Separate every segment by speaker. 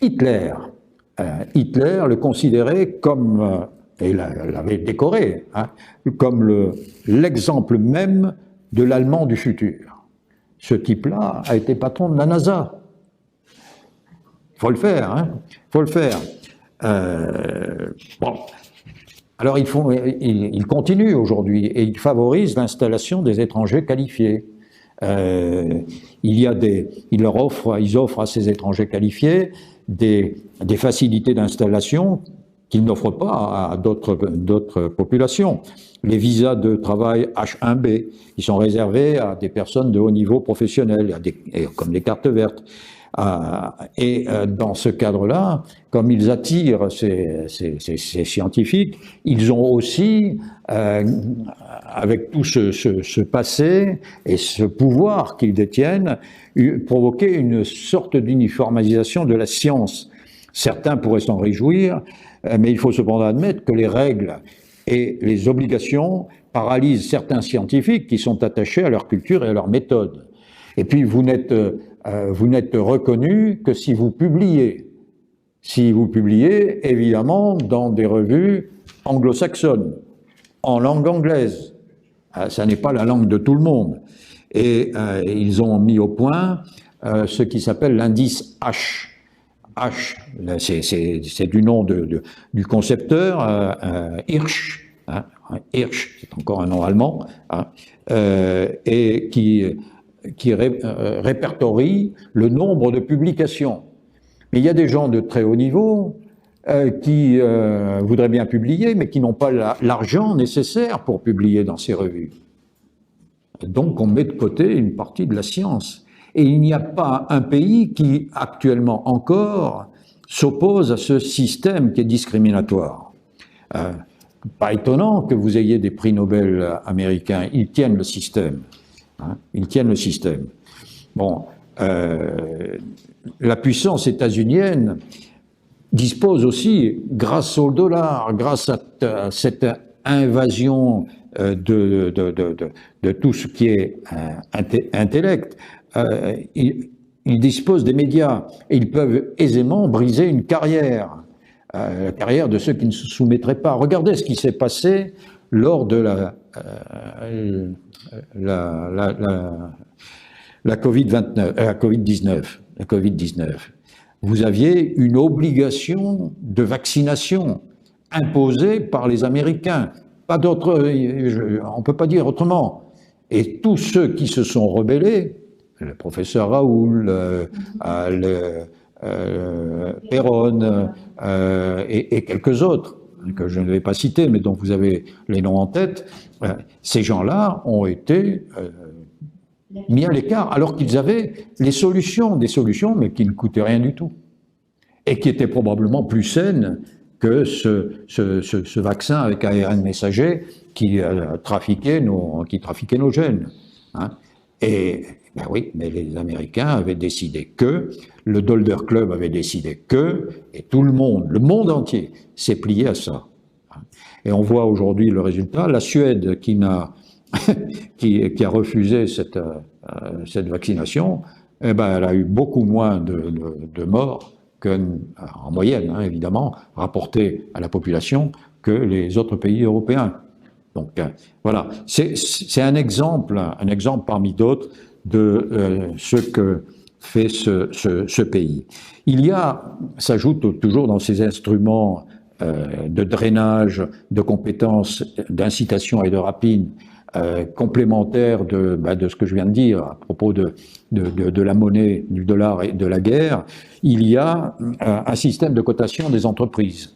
Speaker 1: Hitler, Hitler le considérait comme, et l'avait décoré, hein, comme l'exemple même de l'Allemand du futur. Ce type-là a été patron de la NASA. Il faut le faire, hein, il faut le faire. Bon. Alors ils continuent aujourd'hui et ils favorisent l'installation des étrangers qualifiés. Ils offrent à ces étrangers qualifiés des facilités d'installation qu'ils n'offrent pas à d'autres populations. Les visas de travail H1B, qui sont réservés à des personnes de haut niveau professionnel, comme les cartes vertes. Dans ce cadre-là, comme ils attirent ces scientifiques, ils ont aussi, avec tout ce passé et ce pouvoir qu'ils détiennent, provoqué une sorte d'uniformisation de la science. Certains pourraient s'en réjouir, mais il faut cependant admettre que les règles et les obligations paralysent certains scientifiques qui sont attachés à leur culture et à leur méthode. Et puis vous n'êtes reconnu que si vous publiez. Si vous publiez, évidemment, dans des revues anglo-saxonnes, en langue anglaise. Ça n'est pas la langue de tout le monde. Et ils ont mis au point ce qui s'appelle l'indice H. H, c'est du nom du concepteur, Hirsch. Hein, Hirsch, c'est encore un nom allemand, hein, et qui répertorie le nombre de publications. Mais il y a des gens de très haut niveau qui voudraient bien publier, mais qui n'ont pas l'argent nécessaire pour publier dans ces revues. Donc on met de côté une partie de la science. Et il n'y a pas un pays qui, actuellement encore, s'oppose à ce système qui est discriminatoire. Pas étonnant que vous ayez des prix Nobel américains, ils tiennent le système. Hein, ils tiennent le système. Bon, la puissance états-unienne dispose aussi, grâce au dollar, grâce à cette invasion de tout ce qui est intellect, ils disposent des médias et ils peuvent aisément briser une carrière, la carrière de ceux qui ne se soumettraient pas. Regardez ce qui s'est passé lors de la Covid-19. Vous aviez une obligation de vaccination imposée par les Américains. Pas d'autre, on ne peut pas dire autrement. Et tous ceux qui se sont rebellés, le professeur Raoul, Perron et quelques autres, que je ne vais pas citer, mais dont vous avez les noms en tête, ces gens-là ont été mis à l'écart, alors qu'ils avaient des solutions, mais qui ne coûtaient rien du tout, et qui étaient probablement plus saines que ce vaccin avec ARN messager qui trafiquait nos gènes. Hein. Et ben oui, mais les Américains avaient décidé que, le Dolder Club avait décidé que, et tout le monde entier s'est plié à ça. Et on voit aujourd'hui le résultat. La Suède qui a refusé cette vaccination, eh ben, elle a eu beaucoup moins de morts en moyenne, hein, évidemment, rapporté à la population, que les autres pays européens. Donc voilà, c'est un exemple parmi d'autres de ce que fait ce pays. S'ajoute toujours dans ces instruments de drainage, de compétences, d'incitation et de rapine, complémentaires de ce que je viens de dire à propos de la monnaie, du dollar et de la guerre, il y a un système de cotation des entreprises.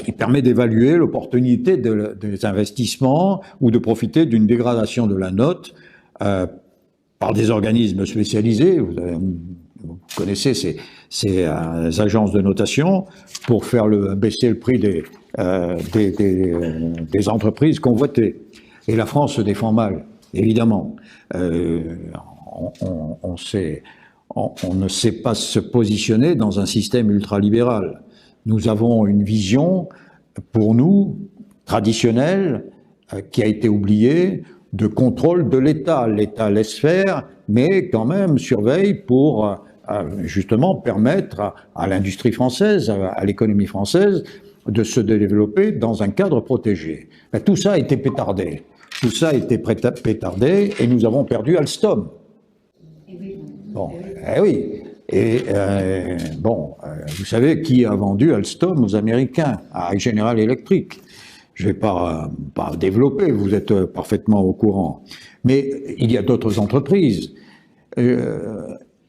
Speaker 1: Il permet d'évaluer l'opportunité des investissements ou de profiter d'une dégradation de la note par des organismes spécialisés. Vous connaissez ces agences de notation pour faire baisser le prix des entreprises convoitées. Et la France se défend mal, évidemment. On ne sait pas se positionner dans un système ultralibéral. Nous avons une vision, pour nous, traditionnelle, qui a été oubliée, de contrôle de l'État. L'État laisse faire, mais quand même surveille pour justement permettre à l'industrie française, à l'économie française, de se développer dans un cadre protégé. Ben, tout ça a été pétardé. Tout ça a été pétardé et nous avons perdu Alstom. Bon, oui. Et vous savez qui a vendu Alstom aux Américains, à General Electric. Je ne vais pas développer, vous êtes parfaitement au courant. Mais il y a d'autres entreprises.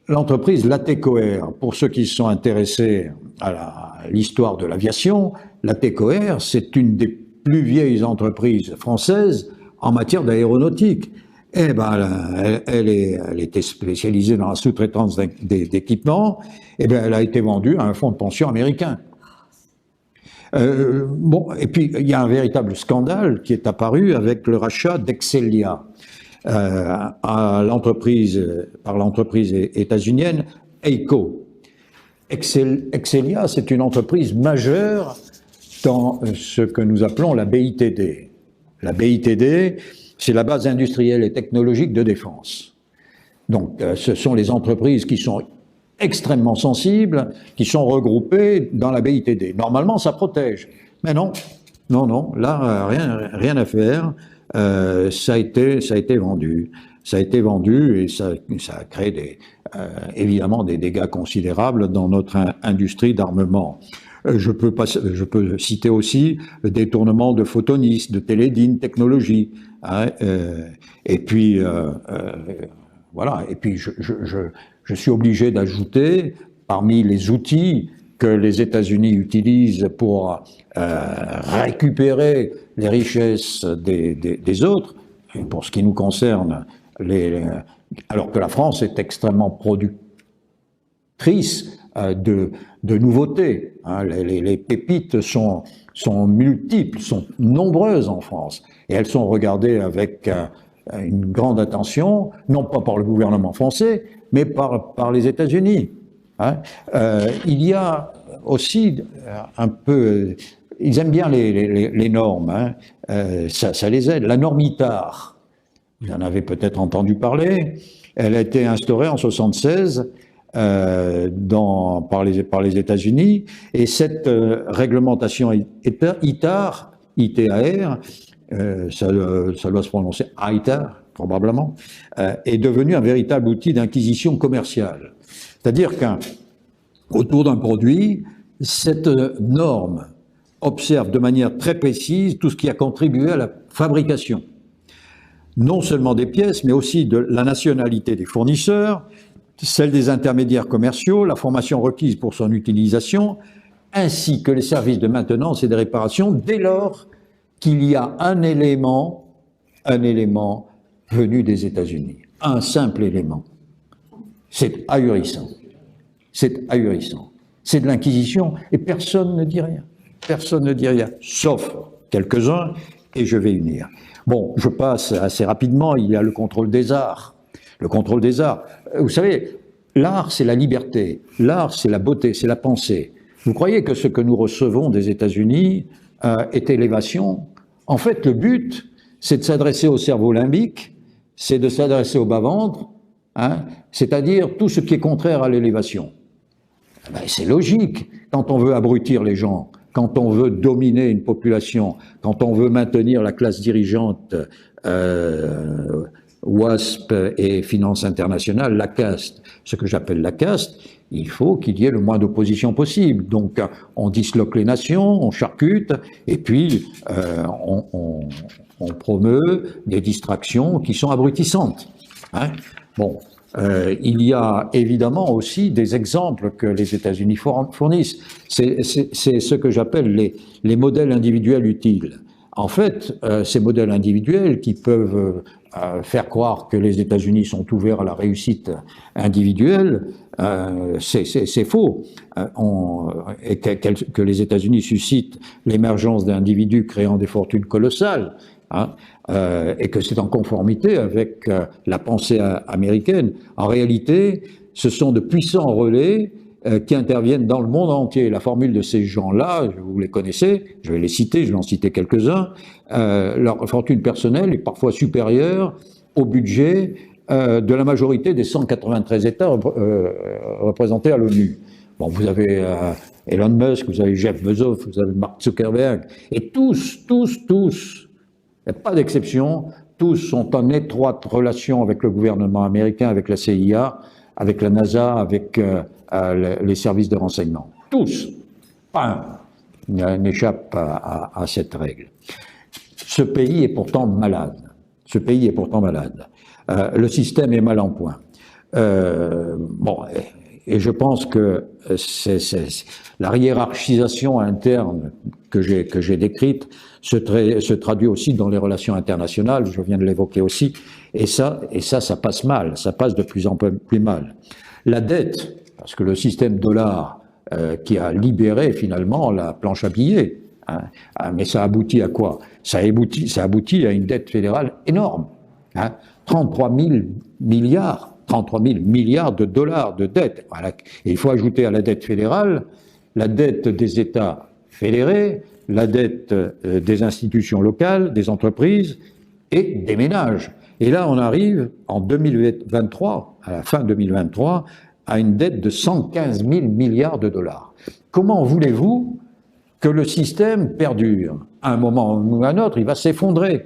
Speaker 1: L'entreprise Latécoère, pour ceux qui sont intéressés à l'histoire de l'aviation, Latécoère, c'est une des plus vieilles entreprises françaises en matière d'aéronautique. Eh ben, elle était spécialisée dans la sous-traitance d'équipements. Eh bien, elle a été vendue à un fonds de pension américain. Et puis il y a un véritable scandale qui est apparu avec le rachat d'Excelia par l'entreprise états-unienne EICO. Excelia, c'est une entreprise majeure dans ce que nous appelons la BITD. La BITD, c'est la base industrielle et technologique de défense. Donc, ce sont les entreprises qui sont extrêmement sensibles, qui sont regroupées dans la BITD. Normalement, ça protège. Mais non, là, rien à faire. Ça a été vendu. Ça a été vendu et ça a créé évidemment des dégâts considérables dans notre industrie d'armement. Je peux citer aussi le détournement de Photonis, de Télédine Technologies. Et puis, voilà. Et puis, je suis obligé d'ajouter, parmi les outils que les États-Unis utilisent pour récupérer les richesses des autres, et pour ce qui nous concerne, alors que la France est extrêmement productrice de nouveautés. Les pépites sont multiples, sont nombreuses en France, et elles sont regardées avec une grande attention, non pas par le gouvernement français, mais par les États-Unis. Il y a aussi un peu... Ils aiment bien les normes, ça les aide. La norme ITAR, vous en avez peut-être entendu parler, elle a été instaurée en 1976 par les États-Unis, et cette réglementation ITAR, ça doit se prononcer ITAR, probablement, est devenue un véritable outil d'inquisition commerciale. C'est-à-dire qu'autour d'un produit, cette norme observe de manière très précise tout ce qui a contribué à la fabrication. Non seulement des pièces, mais aussi de la nationalité des fournisseurs, celle des intermédiaires commerciaux, la formation requise pour son utilisation, ainsi que les services de maintenance et de réparation, dès lors qu'il y a un élément venu des États-Unis. Un simple élément. C'est ahurissant. C'est ahurissant. C'est de l'inquisition et personne ne dit rien. Personne ne dit rien, sauf quelques-uns, et je vais y venir. Bon, je passe assez rapidement, il y a le contrôle des arts. Le contrôle des arts. Vous savez, l'art, c'est la liberté. L'art, c'est la beauté, c'est la pensée. Vous croyez que ce que nous recevons des États-Unis est élévation? En fait, le but, c'est de s'adresser au cerveau limbique, c'est de s'adresser au bas-ventre, c'est-à-dire tout ce qui est contraire à l'élévation. Ben, c'est logique. Quand on veut abrutir les gens, quand on veut dominer une population, quand on veut maintenir la classe dirigeante WASP et Finance Internationale, la caste, ce que j'appelle la caste, il faut qu'il y ait le moins d'opposition possible. Donc on disloque les nations, on charcute, et puis on promeut des distractions qui sont abrutissantes. Bon. Il y a évidemment aussi des exemples que les États-Unis fournissent. C'est ce que j'appelle les modèles individuels utiles. En fait, ces modèles individuels qui peuvent faire croire que les États-Unis sont ouverts à la réussite individuelle, c'est faux. Et que les États-Unis suscitent l'émergence d'individus créant des fortunes colossales, et que c'est en conformité avec la pensée américaine. En réalité, ce sont de puissants relais qui interviennent dans le monde entier. La formule de ces gens-là, vous les connaissez, je vais les citer, je vais en citer quelques-uns, leur fortune personnelle est parfois supérieure au budget de la majorité des 193 États représentés à l'ONU. Bon, vous avez Elon Musk, vous avez Jeff Bezos, vous avez Mark Zuckerberg, et tous, il n'y a pas d'exception, tous sont en étroite relation avec le gouvernement américain, avec la CIA, avec la NASA, avec les services de renseignement. Tous. Pas un n'échappe à cette règle. Ce pays est pourtant malade. Ce pays est pourtant malade. Le système est mal en point. Et je pense que la hiérarchisation interne que j'ai décrite se traduit aussi dans les relations internationales, je viens de l'évoquer aussi, et ça passe mal, ça passe de plus en plus mal. La dette, parce que le système dollar qui a libéré finalement la planche à billets, hein, mais ça aboutit à quoi? Ça aboutit à une dette fédérale énorme, hein, 33 000 milliards de dollars de dette. Voilà. Et il faut ajouter à la dette fédérale la dette des États fédérés, la dette des institutions locales, des entreprises et des ménages. Et là, on arrive en 2023, à la fin 2023, à une dette de 115 000 milliards de dollars. Comment voulez-vous que le système perdure? À un moment ou à un autre, il va s'effondrer.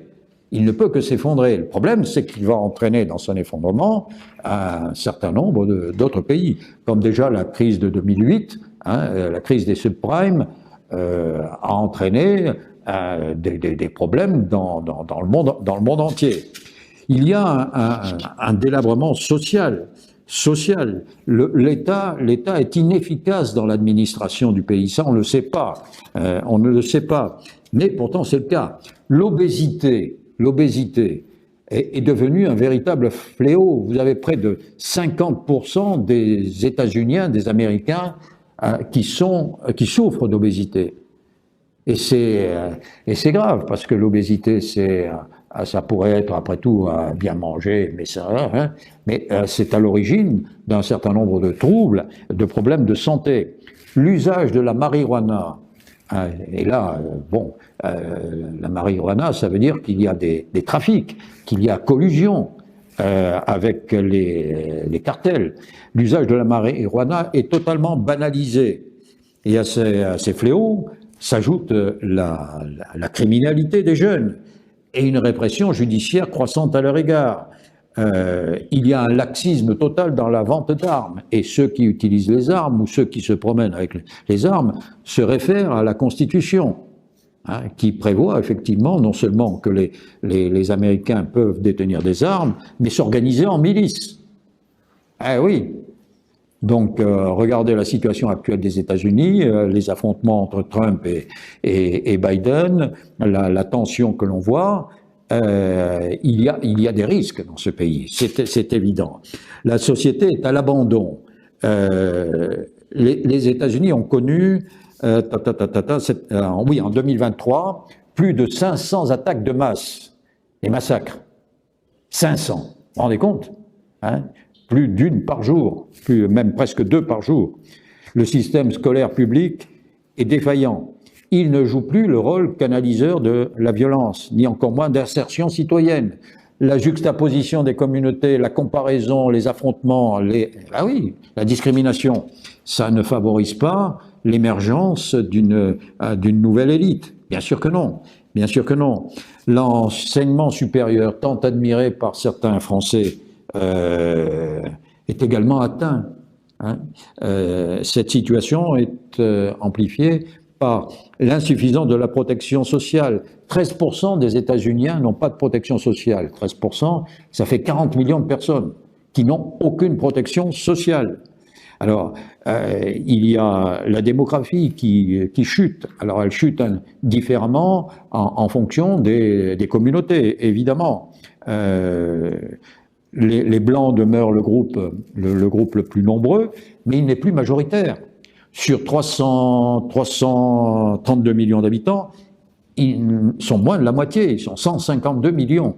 Speaker 1: Il ne peut que s'effondrer. Le problème, c'est qu'il va entraîner dans son effondrement un certain nombre d'autres pays, comme déjà la crise de 2008, hein, la crise des subprimes a entraîné des problèmes dans le monde entier. Il y a un délabrement social. L'État est inefficace dans l'administration du pays. Ça, on ne le sait pas. On ne le sait pas. Mais pourtant, c'est le cas. L'obésité est devenue un véritable fléau. Vous avez près de 50% des États-Uniens, des Américains, qui souffrent d'obésité. Et c'est grave, parce que l'obésité, ça pourrait être, après tout, bien manger, mais c'est à l'origine d'un certain nombre de troubles, de problèmes de santé. L'usage de la marijuana, et là, la marijuana, ça veut dire qu'il y a des trafics, qu'il y a collusion avec les cartels. L'usage de la marijuana est totalement banalisé. Et à ces fléaux s'ajoute la criminalité des jeunes et une répression judiciaire croissante à leur égard. Il y a un laxisme total dans la vente d'armes, et ceux qui utilisent les armes ou ceux qui se promènent avec les armes se réfèrent à la Constitution, hein, qui prévoit effectivement non seulement que les Américains peuvent détenir des armes, mais s'organiser en milices. Ah oui. Donc, regardez la situation actuelle des États-Unis, les affrontements entre Trump et Biden, la tension que l'on voit. Il y a des risques dans ce pays, c'est évident. La société est à l'abandon. Les États-Unis ont connu, en 2023, plus de 500 attaques de masse, des massacres. 500, vous vous rendez compte, hein? Plus d'une par jour, même presque 2 par jour. Le système scolaire public est défaillant. Il ne joue plus le rôle canaliseur de la violence, ni encore moins d'insertion citoyenne. La juxtaposition des communautés, la comparaison, les affrontements, la discrimination, ça ne favorise pas l'émergence d'une nouvelle élite. Bien sûr que non. Bien sûr que non. L'enseignement supérieur, tant admiré par certains Français, est également atteint. Hein. Cette situation est amplifiée par l'insuffisance de la protection sociale. 13% des États-Unis n'ont pas de protection sociale. 13%, ça fait 40 millions de personnes qui n'ont aucune protection sociale. Alors, il y a la démographie qui chute. Alors, elle chute différemment en fonction des communautés, évidemment. Les Blancs demeurent le groupe le plus nombreux, mais il n'est plus majoritaire. Sur 332 millions d'habitants, ils sont moins de la moitié, ils sont 152 millions.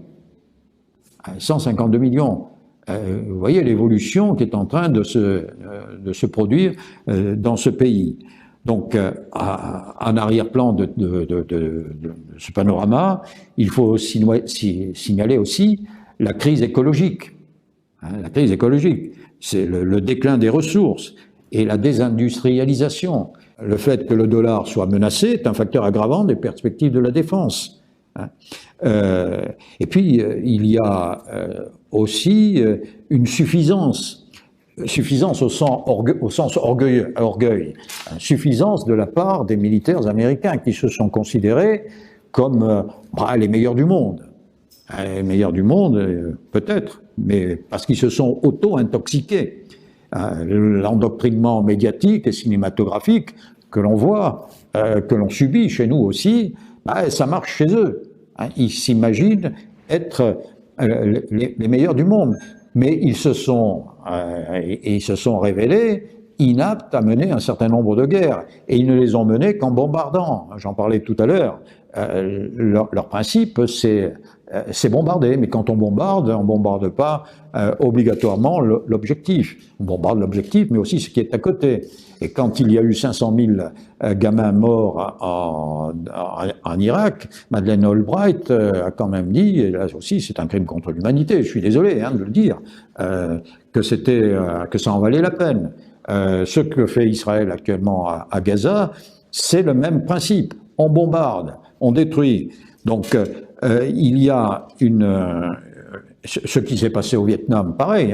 Speaker 1: 152 millions. Vous voyez l'évolution qui est en train de se produire dans ce pays. Donc, en arrière-plan de ce panorama, il faut signaler aussi la crise écologique. hein, la crise écologique, c'est le déclin des ressources et la désindustrialisation. Le fait que le dollar soit menacé est un facteur aggravant des perspectives de la défense. Hein. Et puis, il y a aussi une suffisance au sens orgueil, suffisance de la part des militaires américains qui se sont considérés comme les meilleurs du monde. Les meilleurs du monde, peut-être, mais parce qu'ils se sont auto-intoxiqués. L'endoctrinement médiatique et cinématographique que l'on voit, que l'on subit chez nous aussi, ça marche chez eux. Ils s'imaginent être les meilleurs du monde, mais ils se sont révélés inaptes à mener un certain nombre de guerres, et ils ne les ont menées qu'en bombardant. J'en parlais tout à l'heure. Leur principe, c'est bombarder, mais quand on bombarde pas obligatoirement l'objectif. On bombarde l'objectif, mais aussi ce qui est à côté. Et quand il y a eu 500 000 gamins morts en Irak, Madeleine Albright a quand même dit, et là aussi c'est un crime contre l'humanité, je suis désolé de le dire, que ça en valait la peine. Ce que fait Israël actuellement à Gaza, c'est le même principe. On bombarde, on détruit. Donc, il y a ce qui s'est passé au Vietnam, pareil,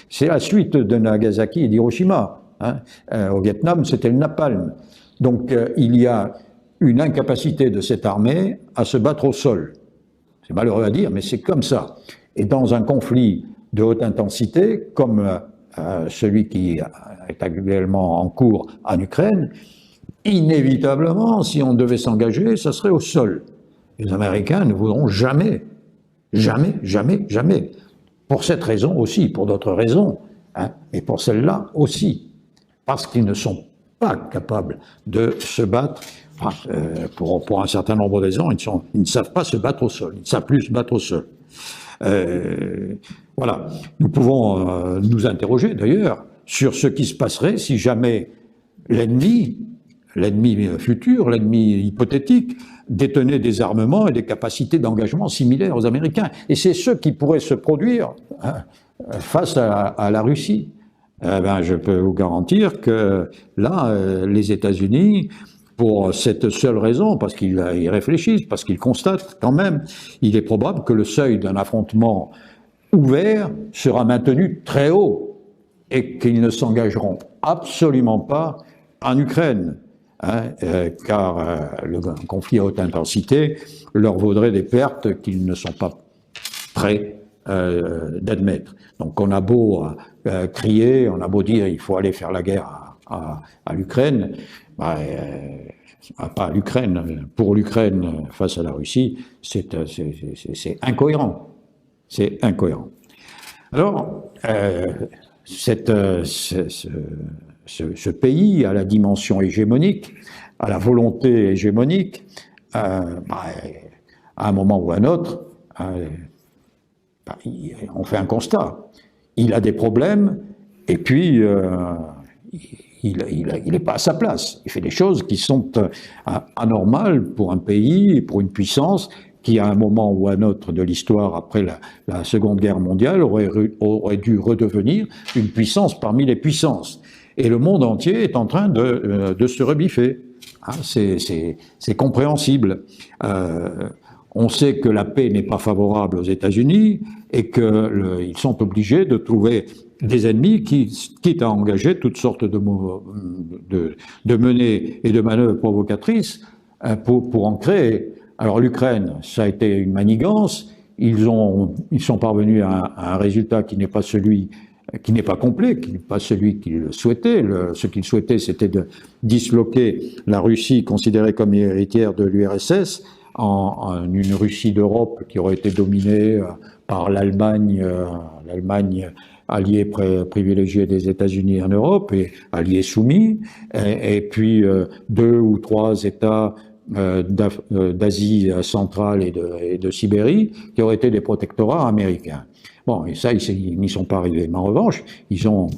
Speaker 1: c'est la suite de Nagasaki et d'Hiroshima. Au Vietnam, c'était le napalm. Donc, il y a une incapacité de cette armée à se battre au sol. C'est malheureux à dire, mais c'est comme ça. Et dans un conflit de haute intensité, comme celui qui est actuellement en cours en Ukraine, inévitablement, si on devait s'engager, ça serait au sol. Les Américains ne voudront jamais, jamais, jamais, jamais. Pour cette raison aussi, pour d'autres raisons, et pour celle-là aussi, parce qu'ils ne sont pas capables de se battre, pour un certain nombre de raisons, ils ne savent pas se battre au sol, ils ne savent plus se battre au sol. Voilà, nous pouvons nous interroger d'ailleurs sur ce qui se passerait si jamais l'ennemi futur, l'ennemi hypothétique, détenait des armements et des capacités d'engagement similaires aux Américains. Et c'est ce qui pourrait se produire face à la Russie. Je peux vous garantir que là, les États-Unis, pour cette seule raison, parce qu'ils réfléchissent, parce qu'ils constatent quand même, il est probable que le seuil d'un affrontement ouvert sera maintenu très haut et qu'ils ne s'engageront absolument pas en Ukraine. Car le conflit à haute intensité leur vaudrait des pertes qu'ils ne sont pas prêts d'admettre. Donc on a beau crier, on a beau dire il faut aller faire la guerre à l'Ukraine, pas à l'Ukraine, pour l'Ukraine face à la Russie, c'est incohérent. C'est incohérent. Alors, ce pays à la dimension hégémonique, à la volonté hégémonique, à un moment ou à un autre, on fait un constat. Il a des problèmes et puis il n'est pas à sa place. Il fait des choses qui sont anormales pour un pays, pour une puissance qui, à un moment ou à un autre de l'histoire, après la Seconde Guerre mondiale, aurait dû redevenir une puissance parmi les puissances. Et le monde entier est en train de se rebiffer. C'est compréhensible. On sait que la paix n'est pas favorable aux États-Unis et qu'ils sont obligés de trouver des ennemis quitte à engager toutes sortes de menées et de manœuvres provocatrices pour en créer. Alors l'Ukraine, ça a été une manigance. Ils sont parvenus à un résultat qui n'est pas complet, qui n'est pas celui qu'ils souhaitaient. Ce qu'ils souhaitaient, c'était de disloquer la Russie, considérée comme héritière de l'URSS, en une Russie d'Europe qui aurait été dominée par l'Allemagne alliée privilégiée des États-Unis en Europe et alliés soumis, et puis 2 ou 3 États d'Asie centrale et de Sibérie qui auraient été des protectorats américains. Bon, et ça, ils n'y sont pas arrivés. Mais en revanche, ils ont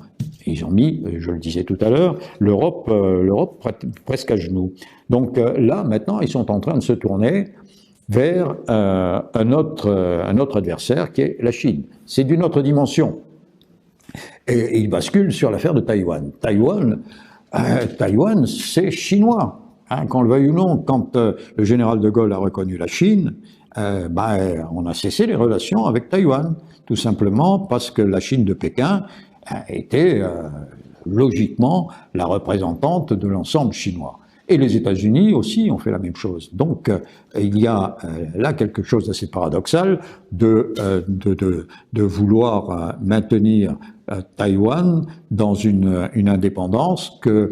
Speaker 1: mis, je le disais tout à l'heure, l'Europe presque à genoux. Donc là, maintenant, ils sont en train de se tourner vers un autre adversaire qui est la Chine. C'est d'une autre dimension. Et il bascule sur l'affaire de Taïwan. Taïwan, c'est chinois. Hein, qu'on le veuille ou non, quand le général de Gaulle a reconnu la Chine, on a cessé les relations avec Taïwan, tout simplement parce que la Chine de Pékin était logiquement la représentante de l'ensemble chinois. Et les États-Unis aussi ont fait la même chose. Donc il y a là quelque chose d'assez paradoxal de vouloir maintenir Taïwan dans une indépendance que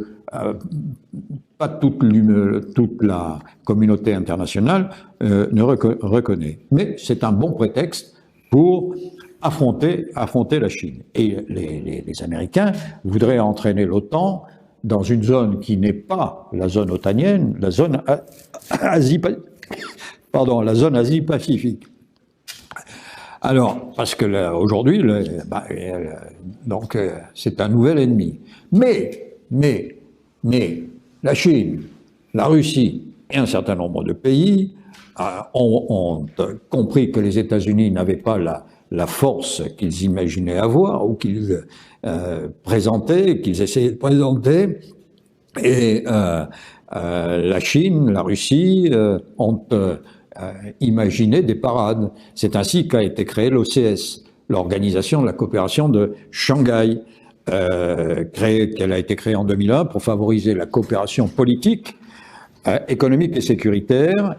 Speaker 1: pas toute la communauté internationale ne reconnaît. Mais c'est un bon prétexte pour affronter la Chine. Et les Américains voudraient entraîner l'OTAN dans une zone qui n'est pas la zone otanienne, la zone Asie-Pacifique. Alors, parce que aujourd'hui, c'est un nouvel ennemi. Mais, la Chine, la Russie et un certain nombre de pays ont compris que les États-Unis n'avaient pas la force qu'ils imaginaient avoir ou qu'ils présentaient, qu'ils essayaient de présenter. Et la Chine, la Russie ont imaginé des parades. C'est ainsi qu'a été créée l'OCS, l'Organisation de la coopération de Shanghai, qu'elle a été créée en 2001 pour favoriser la coopération politique, économique et sécuritaire,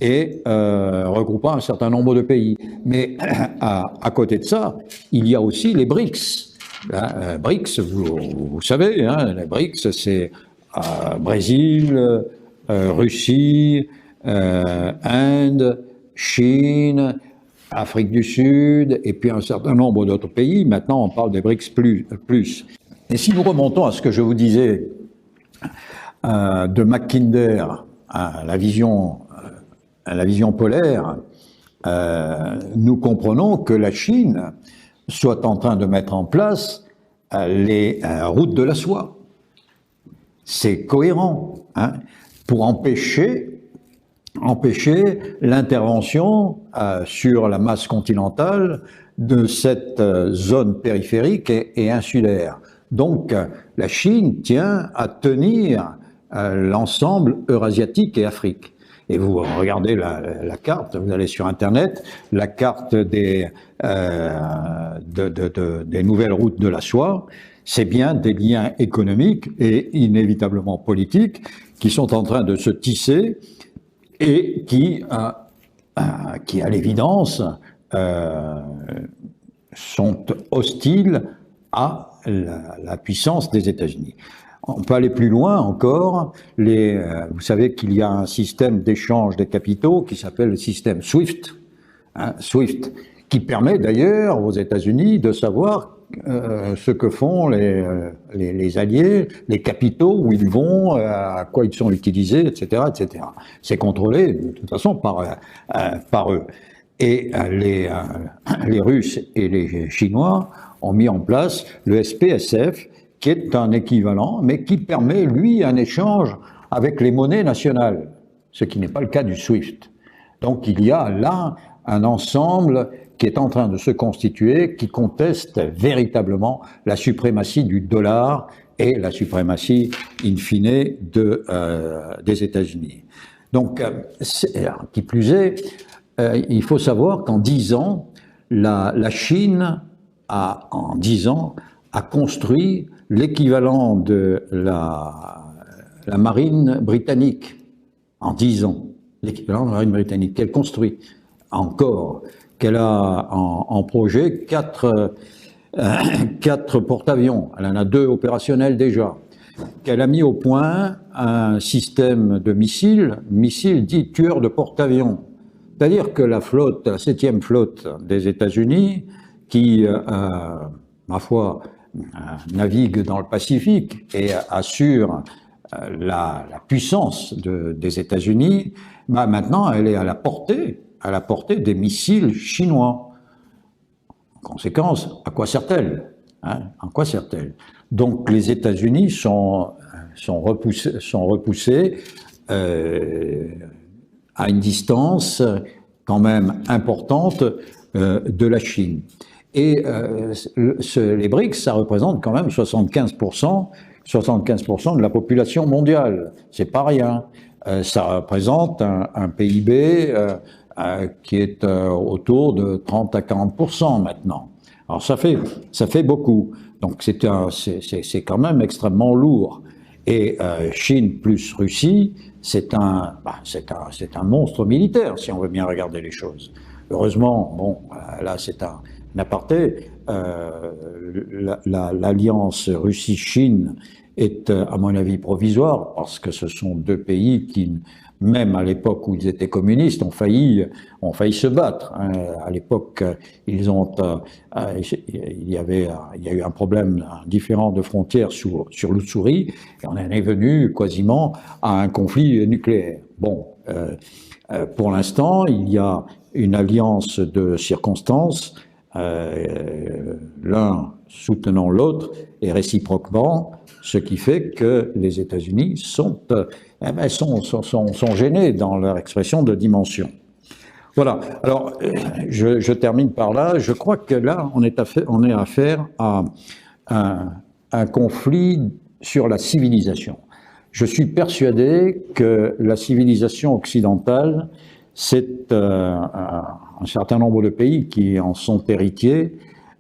Speaker 1: et regroupant un certain nombre de pays. Mais à côté de ça, il y a aussi les BRICS. BRICS, vous savez, les BRICS, c'est Brésil, Russie, Inde, Chine, Afrique du Sud, et puis un certain nombre d'autres pays. Maintenant, on parle des BRICS plus. Et si nous remontons à ce que je vous disais de Mackinder, à la vision polaire, nous comprenons que la Chine soit en train de mettre en place les routes de la soie. C'est cohérent, pour empêcher l'intervention sur la masse continentale de cette zone périphérique et insulaire. Donc, la Chine tient à tenir l'ensemble eurasiatique et Afrique. Et vous regardez la carte, vous allez sur Internet, la carte des nouvelles routes de la soie, c'est bien des liens économiques et inévitablement politiques qui sont en train de se tisser et qui à l'évidence, sont hostiles à la puissance des États-Unis. On peut aller plus loin encore. Vous savez qu'il y a un système d'échange des capitaux qui s'appelle le système SWIFT, SWIFT, qui permet d'ailleurs aux États-Unis de savoir ce que font les alliés, les capitaux, où ils vont, à quoi ils sont utilisés, etc., etc. C'est contrôlé de toute façon par eux. Et les Russes et les Chinois ont mis en place le SPSF, qui est un équivalent, mais qui permet, lui, un échange avec les monnaies nationales, ce qui n'est pas le cas du SWIFT. Donc il y a là un ensemble qui est en train de se constituer, qui conteste véritablement la suprématie du dollar et la suprématie, in fine, des États-Unis. Donc, qui plus est, il faut savoir qu'en 10 ans, la Chine en 10 ans, a construit l'équivalent de la marine britannique. En 10 ans, l'équivalent de la marine britannique qu'elle construit encore, qu'elle a en projet 4 porte-avions. Elle en a 2 opérationnels déjà. Qu'elle a mis au point un système de missiles dit tueurs de porte-avions. C'est-à-dire que la 7e flotte des États-Unis, qui, ma foi, navigue dans le Pacifique et assure la puissance des États-Unis, maintenant elle est à la portée des missiles chinois. En conséquence, à quoi sert-elle, en quoi sert-elle? Donc les États-Unis sont repoussés à une distance quand même importante de la Chine. Et les BRICS, ça représente quand même 75% de la population mondiale. C'est pas rien. Ça représente un PIB qui est autour de 30 à 40% maintenant. Alors ça fait beaucoup. Donc c'est quand même extrêmement lourd. Et Chine plus Russie, c'est un monstre militaire, si on veut bien regarder les choses. Heureusement, bon, là c'est un aparté, l'alliance Russie-Chine est, à mon avis, provisoire, parce que ce sont deux pays qui, même à l'époque où ils étaient communistes, ont failli se battre. À l'époque, il y a eu un problème différent de frontières sur l'Ussuri, et on en est venu quasiment à un conflit nucléaire. Bon, pour l'instant, il y a une alliance de circonstances, l'un soutenant l'autre et réciproquement, ce qui fait que les États-Unis sont gênés dans leur expression de dimension. Voilà. Alors, je termine par là. Je crois que là, on est affaire à un conflit sur la civilisation. Je suis persuadé que la civilisation occidentale, c'est un certain nombre de pays qui en sont héritiers,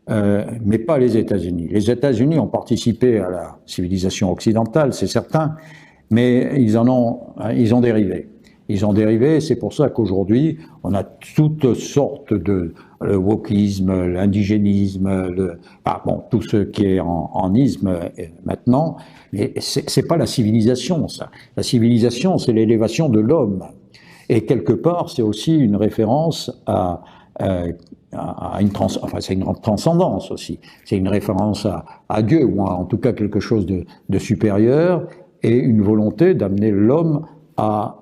Speaker 1: mais pas les États-Unis. Les États-Unis ont participé à la civilisation occidentale, c'est certain, mais ils ont dérivé. Ils ont dérivé, c'est pour ça qu'aujourd'hui, on a toutes sortes de le wokisme, l'indigénisme, tout ce qui est en isme maintenant, mais c'est pas la civilisation, ça. La civilisation, c'est l'élévation de l'homme. Et quelque part, c'est aussi une référence à c'est une transcendance aussi. C'est une référence à Dieu, ou en tout cas quelque chose de supérieur, et une volonté d'amener l'homme à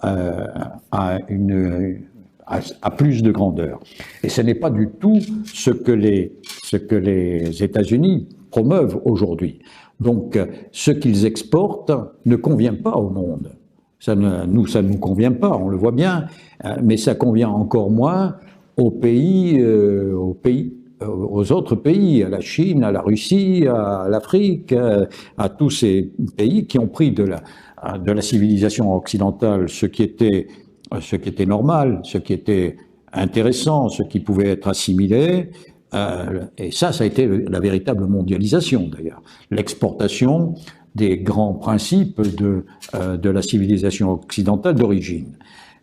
Speaker 1: plus de grandeur. Et ce n'est pas du tout ce que les États-Unis promeuvent aujourd'hui. Donc, ce qu'ils exportent ne convient pas au monde. Ça ne nous convient pas, on le voit bien, mais ça convient encore moins aux autres pays, à la Chine, à la Russie, à l'Afrique, à tous ces pays qui ont pris de la civilisation occidentale ce qui était normal, ce qui était intéressant, ce qui pouvait être assimilé. Et ça a été la véritable mondialisation d'ailleurs, l'exportation des grands principes de la civilisation occidentale d'origine.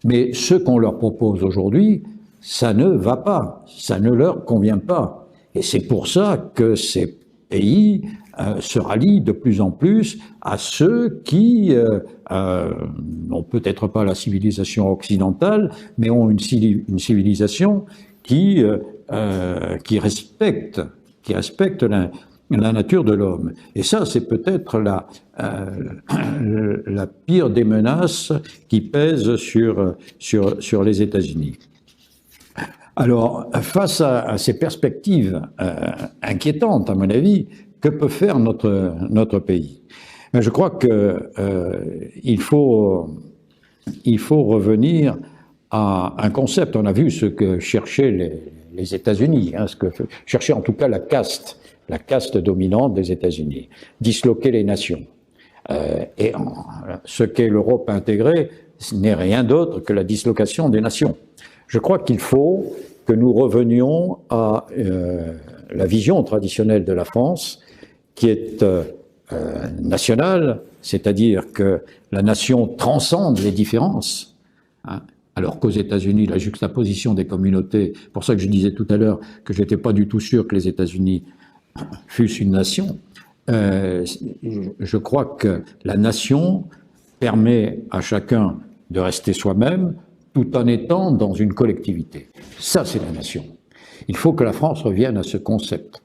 Speaker 1: Mais ce qu'on leur propose aujourd'hui, ça ne va pas, ça ne leur convient pas. Et c'est pour ça que ces pays se rallient de plus en plus à ceux qui n'ont peut-être pas la civilisation occidentale, mais ont une civilisation qui respecte la nature de l'homme. Et ça, c'est peut-être la pire des menaces qui pèsent sur les États-Unis. Alors, face à ces perspectives inquiétantes, à mon avis, que peut faire notre pays? Je crois que il faut revenir à un concept. On a vu ce que cherchaient les États-Unis, ce que cherchait en tout cas la caste dominante des États-Unis, disloquer les nations. Et ce qu'est l'Europe intégrée, ce n'est rien d'autre que la dislocation des nations. Je crois qu'il faut que nous revenions à la vision traditionnelle de la France, qui est nationale, c'est-à-dire que la nation transcende les différences, alors qu'aux États-Unis, la juxtaposition des communautés, pour ça que je disais tout à l'heure que je n'étais pas du tout sûr que les États-Unis fussent une nation, je crois que la nation permet à chacun de rester soi-même tout en étant dans une collectivité. Ça, c'est la nation. Il faut que la France revienne à ce concept.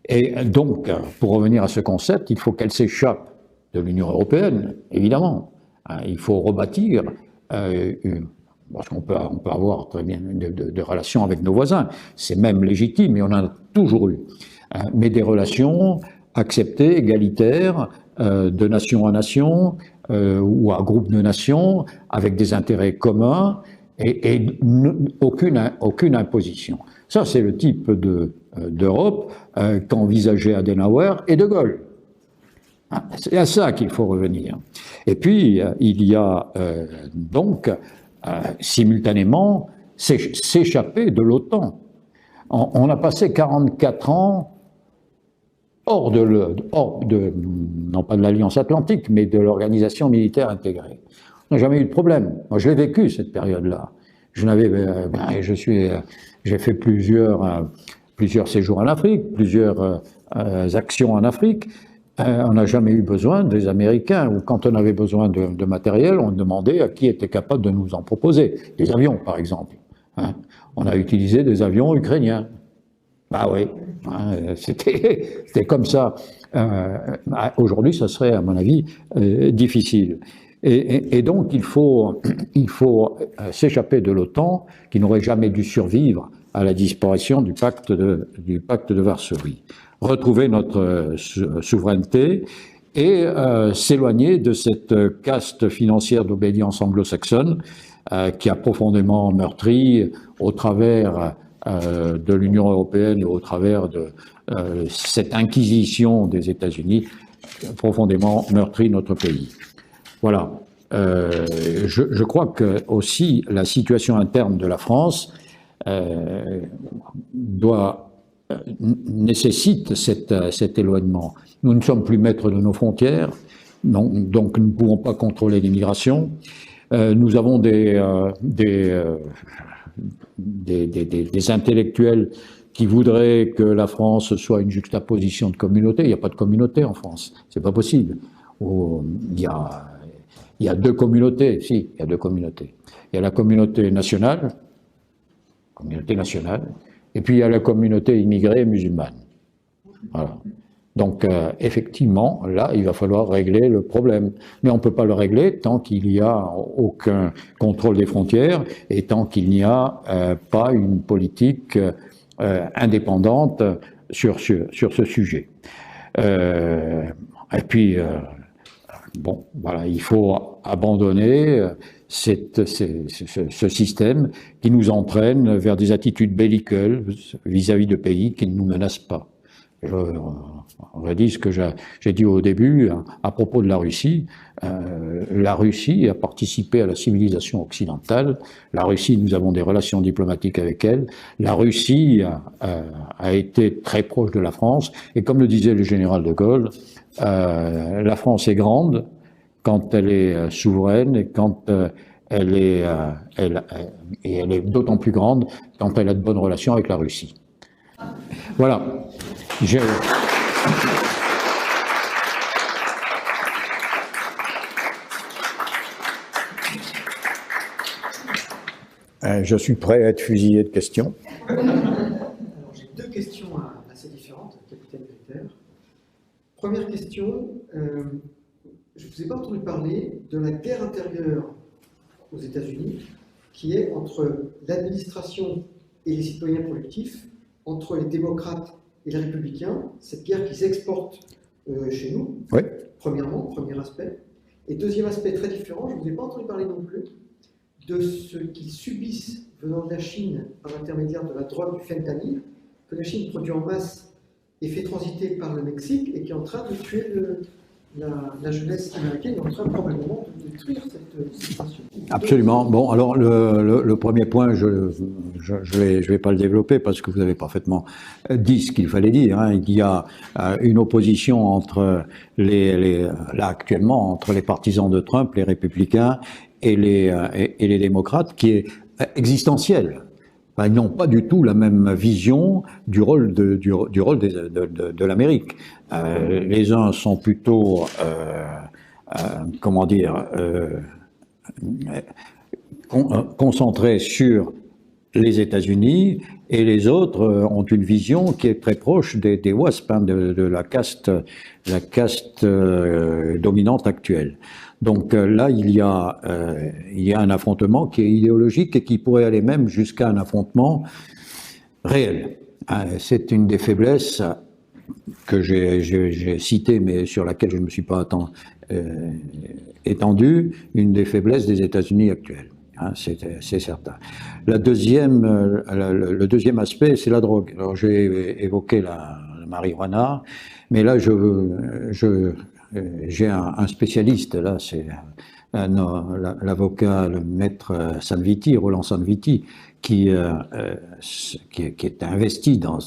Speaker 1: Et donc, pour revenir à ce concept, il faut qu'elle s'échappe de l'Union européenne, évidemment. Il faut rebâtir, parce qu'on peut avoir très bien de relations avec nos voisins, c'est même légitime, mais on en a toujours eu. Mais des relations acceptées, égalitaires, de nation à nation, ou à groupe de nations, avec des intérêts communs, aucune imposition. Ça, c'est le type d'Europe qu'envisageaient Adenauer et De Gaulle. C'est à ça qu'il faut revenir. Et puis, il y a donc simultanément s'échapper de l'OTAN. On a passé 44 ans hors non pas de l'Alliance Atlantique, mais de l'organisation militaire intégrée. On n'a jamais eu de problème. Moi, je l'ai vécu, cette période-là. J'ai fait plusieurs séjours en Afrique, plusieurs actions en Afrique. On n'a jamais eu besoin des Américains, ou quand on avait besoin de matériel, on demandait à qui était capable de nous en proposer. Des avions, par exemple. Hein. On a utilisé des avions ukrainiens. Bah oui, hein, c'était comme ça. Aujourd'hui, ça serait, à mon avis, difficile. Et donc, il faut s'échapper de l'OTAN, qui n'aurait jamais dû survivre à la disparition du pacte de Varsovie. Retrouver notre souveraineté et s'éloigner de cette caste financière d'obédience anglo-saxonne qui a profondément meurtri au travers de l'Union européenne et au travers de cette inquisition des États-Unis, profondément meurtri notre pays. Voilà. Je crois que aussi la situation interne de la France nécessite cet éloignement. Nous ne sommes plus maîtres de nos frontières, donc nous ne pouvons pas contrôler l'immigration. Nous avons des intellectuels qui voudraient que la France soit une juxtaposition de communautés. Il n'y a pas de communauté en France, c'est pas possible. Il y a deux communautés, si, il y a deux communautés. Il y a la communauté nationale, et puis il y a la communauté immigrée musulmane. Voilà. Donc, effectivement, là, il va falloir régler le problème. Mais on ne peut pas le régler tant qu'il n'y a aucun contrôle des frontières et tant qu'il n'y a pas une politique indépendante sur ce sujet. Et puis, bon, voilà, il faut abandonner ce système qui nous entraîne vers des attitudes belliqueuses vis-à-vis de pays qui ne nous menacent pas. Je redis ce que j'ai dit au début à propos de la Russie. La Russie a participé à la civilisation occidentale. La Russie, nous avons des relations diplomatiques avec elle. La Russie a été très proche de la France. Et comme le disait le général de Gaulle, la France est grande quand elle est souveraine et quand elle est d'autant plus grande quand elle a de bonnes relations avec la Russie. Voilà. Je suis prêt à être fusillé de questions.
Speaker 2: Alors, j'ai deux questions assez différentes, capitaine Peter. Première question, je ne vous ai pas entendu parler de la guerre intérieure aux États-Unis, qui est entre l'administration et les citoyens productifs, entre les démocrates et les républicains, cette guerre qui s'exporte chez nous,
Speaker 1: oui.
Speaker 2: Premièrement, premier aspect. Et deuxième aspect très différent, je ne vous ai pas entendu parler non plus de ce qu'ils subissent venant de la Chine par l'intermédiaire de la drogue du fentanyl, que la Chine produit en masse et fait transiter par le Mexique et qui est en train de tuer la jeunesse américaine, est en train probablement de détruire cette situation.
Speaker 1: Absolument. Bon, alors le premier point, je vais pas le développer parce que vous avez parfaitement dit ce qu'il fallait dire. Hein. Il y a une opposition entre là actuellement entre les partisans de Trump, les républicains et les démocrates, qui est existentielle. Ils n'ont pas du tout la même vision du rôle de l'Amérique. Les uns sont plutôt, concentrés sur les États-Unis, et les autres ont une vision qui est très proche des WASP, hein, de la caste dominante actuelle. Donc là, il y a un affrontement qui est idéologique et qui pourrait aller même jusqu'à un affrontement réel. C'est une des faiblesses que j'ai citées, mais sur laquelle je ne me suis pas étendu, une des faiblesses des États-Unis actuels. hein, c'est certain. Le deuxième aspect, c'est la drogue. Alors j'ai évoqué la marijuana, mais là j'ai un spécialiste, là c'est l'avocat, le maître Sanviti, Roland Sanviti, qui est investi dans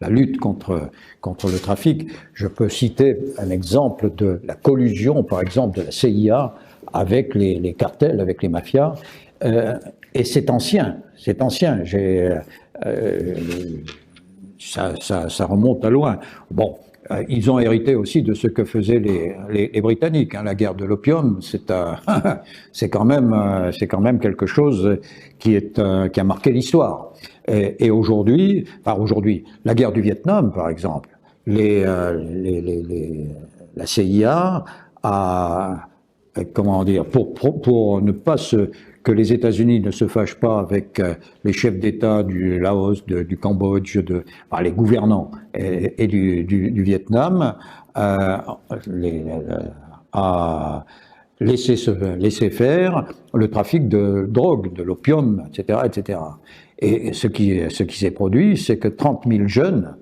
Speaker 1: la lutte contre le trafic. Je peux citer un exemple de la collusion, par exemple, de la CIA avec les cartels, avec les mafias, et c'est ancien. Ça remonte à loin. Bon, ils ont hérité aussi de ce que faisaient les Britanniques. Hein. La guerre de l'opium, c'est quand même quelque chose qui a marqué l'histoire. Et aujourd'hui, la guerre du Vietnam, par exemple, la CIA a, comment dire, pour ne pas que les États-Unis ne se fâchent pas avec les chefs d'État du Laos, du Cambodge, les gouvernants et du Vietnam, a laissé faire le trafic de drogue, de l'opium, etc., etc. Et ce qui s'est produit, c'est que 30 000 jeunes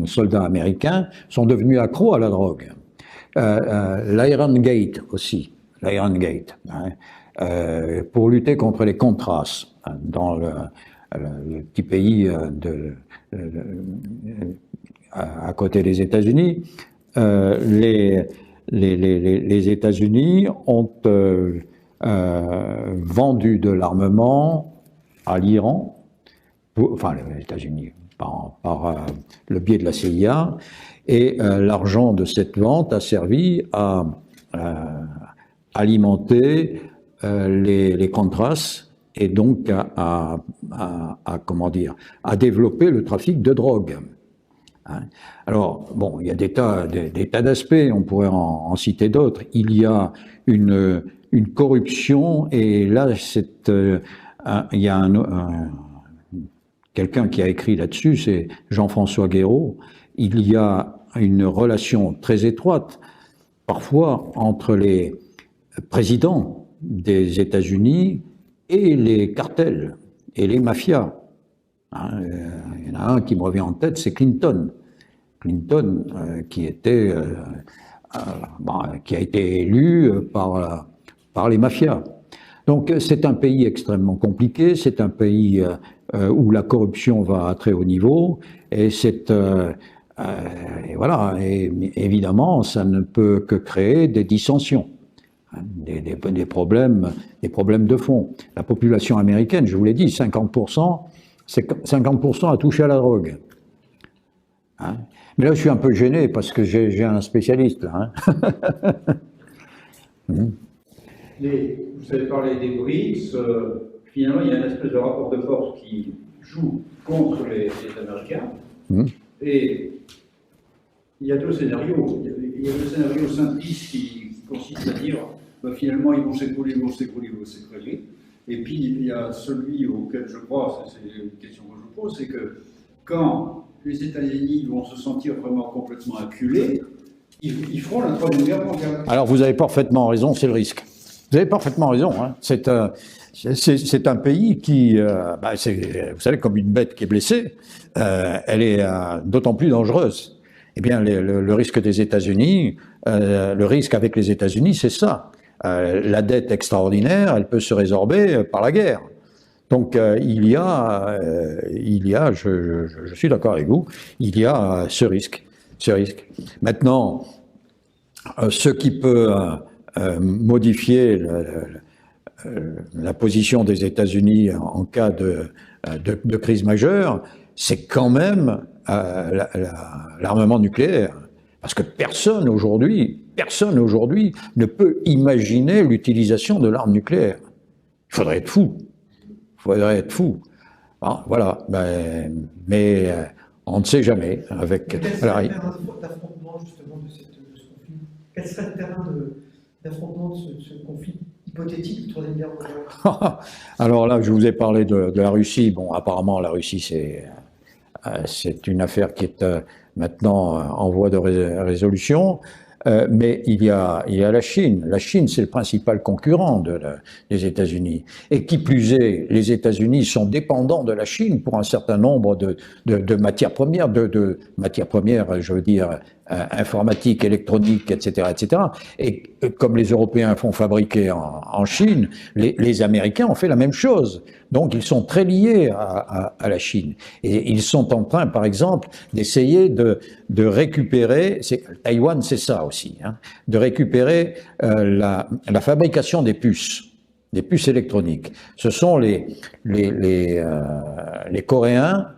Speaker 1: soldats américains sont devenus accros à la drogue. L'Iron Gate aussi, hein, pour lutter contre les Contras dans le petit pays à côté des États-Unis. Les États-Unis ont vendu de l'armement à l'Iran, enfin les États-Unis par le biais de la CIA, et l'argent de cette vente a servi à alimenter les Contras et donc à développer le trafic de drogue. Hein. Alors, bon, il y a des tas d'aspects, on pourrait en citer d'autres. Il y a une corruption, et là, il y a quelqu'un qui a écrit là-dessus, c'est Jean-François Guéraud. Il y a une relation très étroite, parfois, entre les présidents des États-Unis et les cartels et les mafias. Hein, il y en a un qui me revient en tête, c'est Clinton. Clinton, qui a été élu par les mafias. Donc c'est un pays extrêmement compliqué, c'est un pays où la corruption va à très haut niveau, et voilà, et évidemment, ça ne peut que créer des dissensions, hein, des problèmes de fond. La population américaine, je vous l'ai dit, 50% a touché à la drogue. Hein. Mais là, je suis un peu gêné parce que j'ai un spécialiste là. Hein.
Speaker 3: Vous avez parlé des BRICS. Finalement, il y a une espèce de rapport de force qui joue contre les Américains. Et il y a deux scénarios. Il y a le scénario simpliste qui consiste à dire finalement, ils vont s'écrouler. Et puis, il y a celui auquel je crois, c'est une question que je pose, c'est que quand les États-Unis vont se sentir vraiment complètement acculés, ils feront la Troisième Guerre mondiale.
Speaker 1: Alors, vous avez parfaitement raison, c'est le risque. Vous avez parfaitement raison. Hein. C'est un pays qui, vous savez, comme une bête qui est blessée, elle est d'autant plus dangereuse. Eh bien, le risque des États-Unis, le risque avec les États-Unis, c'est ça. La dette extraordinaire, elle peut se résorber par la guerre. Donc, il y a, je suis d'accord avec vous, il y a ce risque. Maintenant, ce qui peut modifier la position des États-Unis en cas de crise majeure, c'est quand même l'armement nucléaire. Parce que personne aujourd'hui ne peut imaginer l'utilisation de l'arme nucléaire. Il faudrait être fou. Hein, voilà. Mais on ne sait jamais.
Speaker 2: Quel serait le terrain d'affrontement justement de ce conflit? Quel serait le terrain d'affrontement de ce conflit hypothétique de Troisième Guerre mondiale?
Speaker 1: Alors là, je vous ai parlé de la Russie. Bon, apparemment, la Russie, c'est une affaire qui est maintenant en voie de résolution. Mais il y a la Chine. La Chine, c'est le principal concurrent des États-Unis. Et qui plus est, les États-Unis sont dépendants de la Chine pour un certain nombre de matières premières, de matières premières, je veux dire, informatique, électronique, etc., etc. Et comme les Européens font fabriquer en Chine, les Américains ont fait la même chose. Donc ils sont très liés à la Chine. Et ils sont en train, par exemple, d'essayer de récupérer, Taïwan c'est ça aussi, hein, de récupérer la fabrication des puces électroniques. Ce sont les Coréens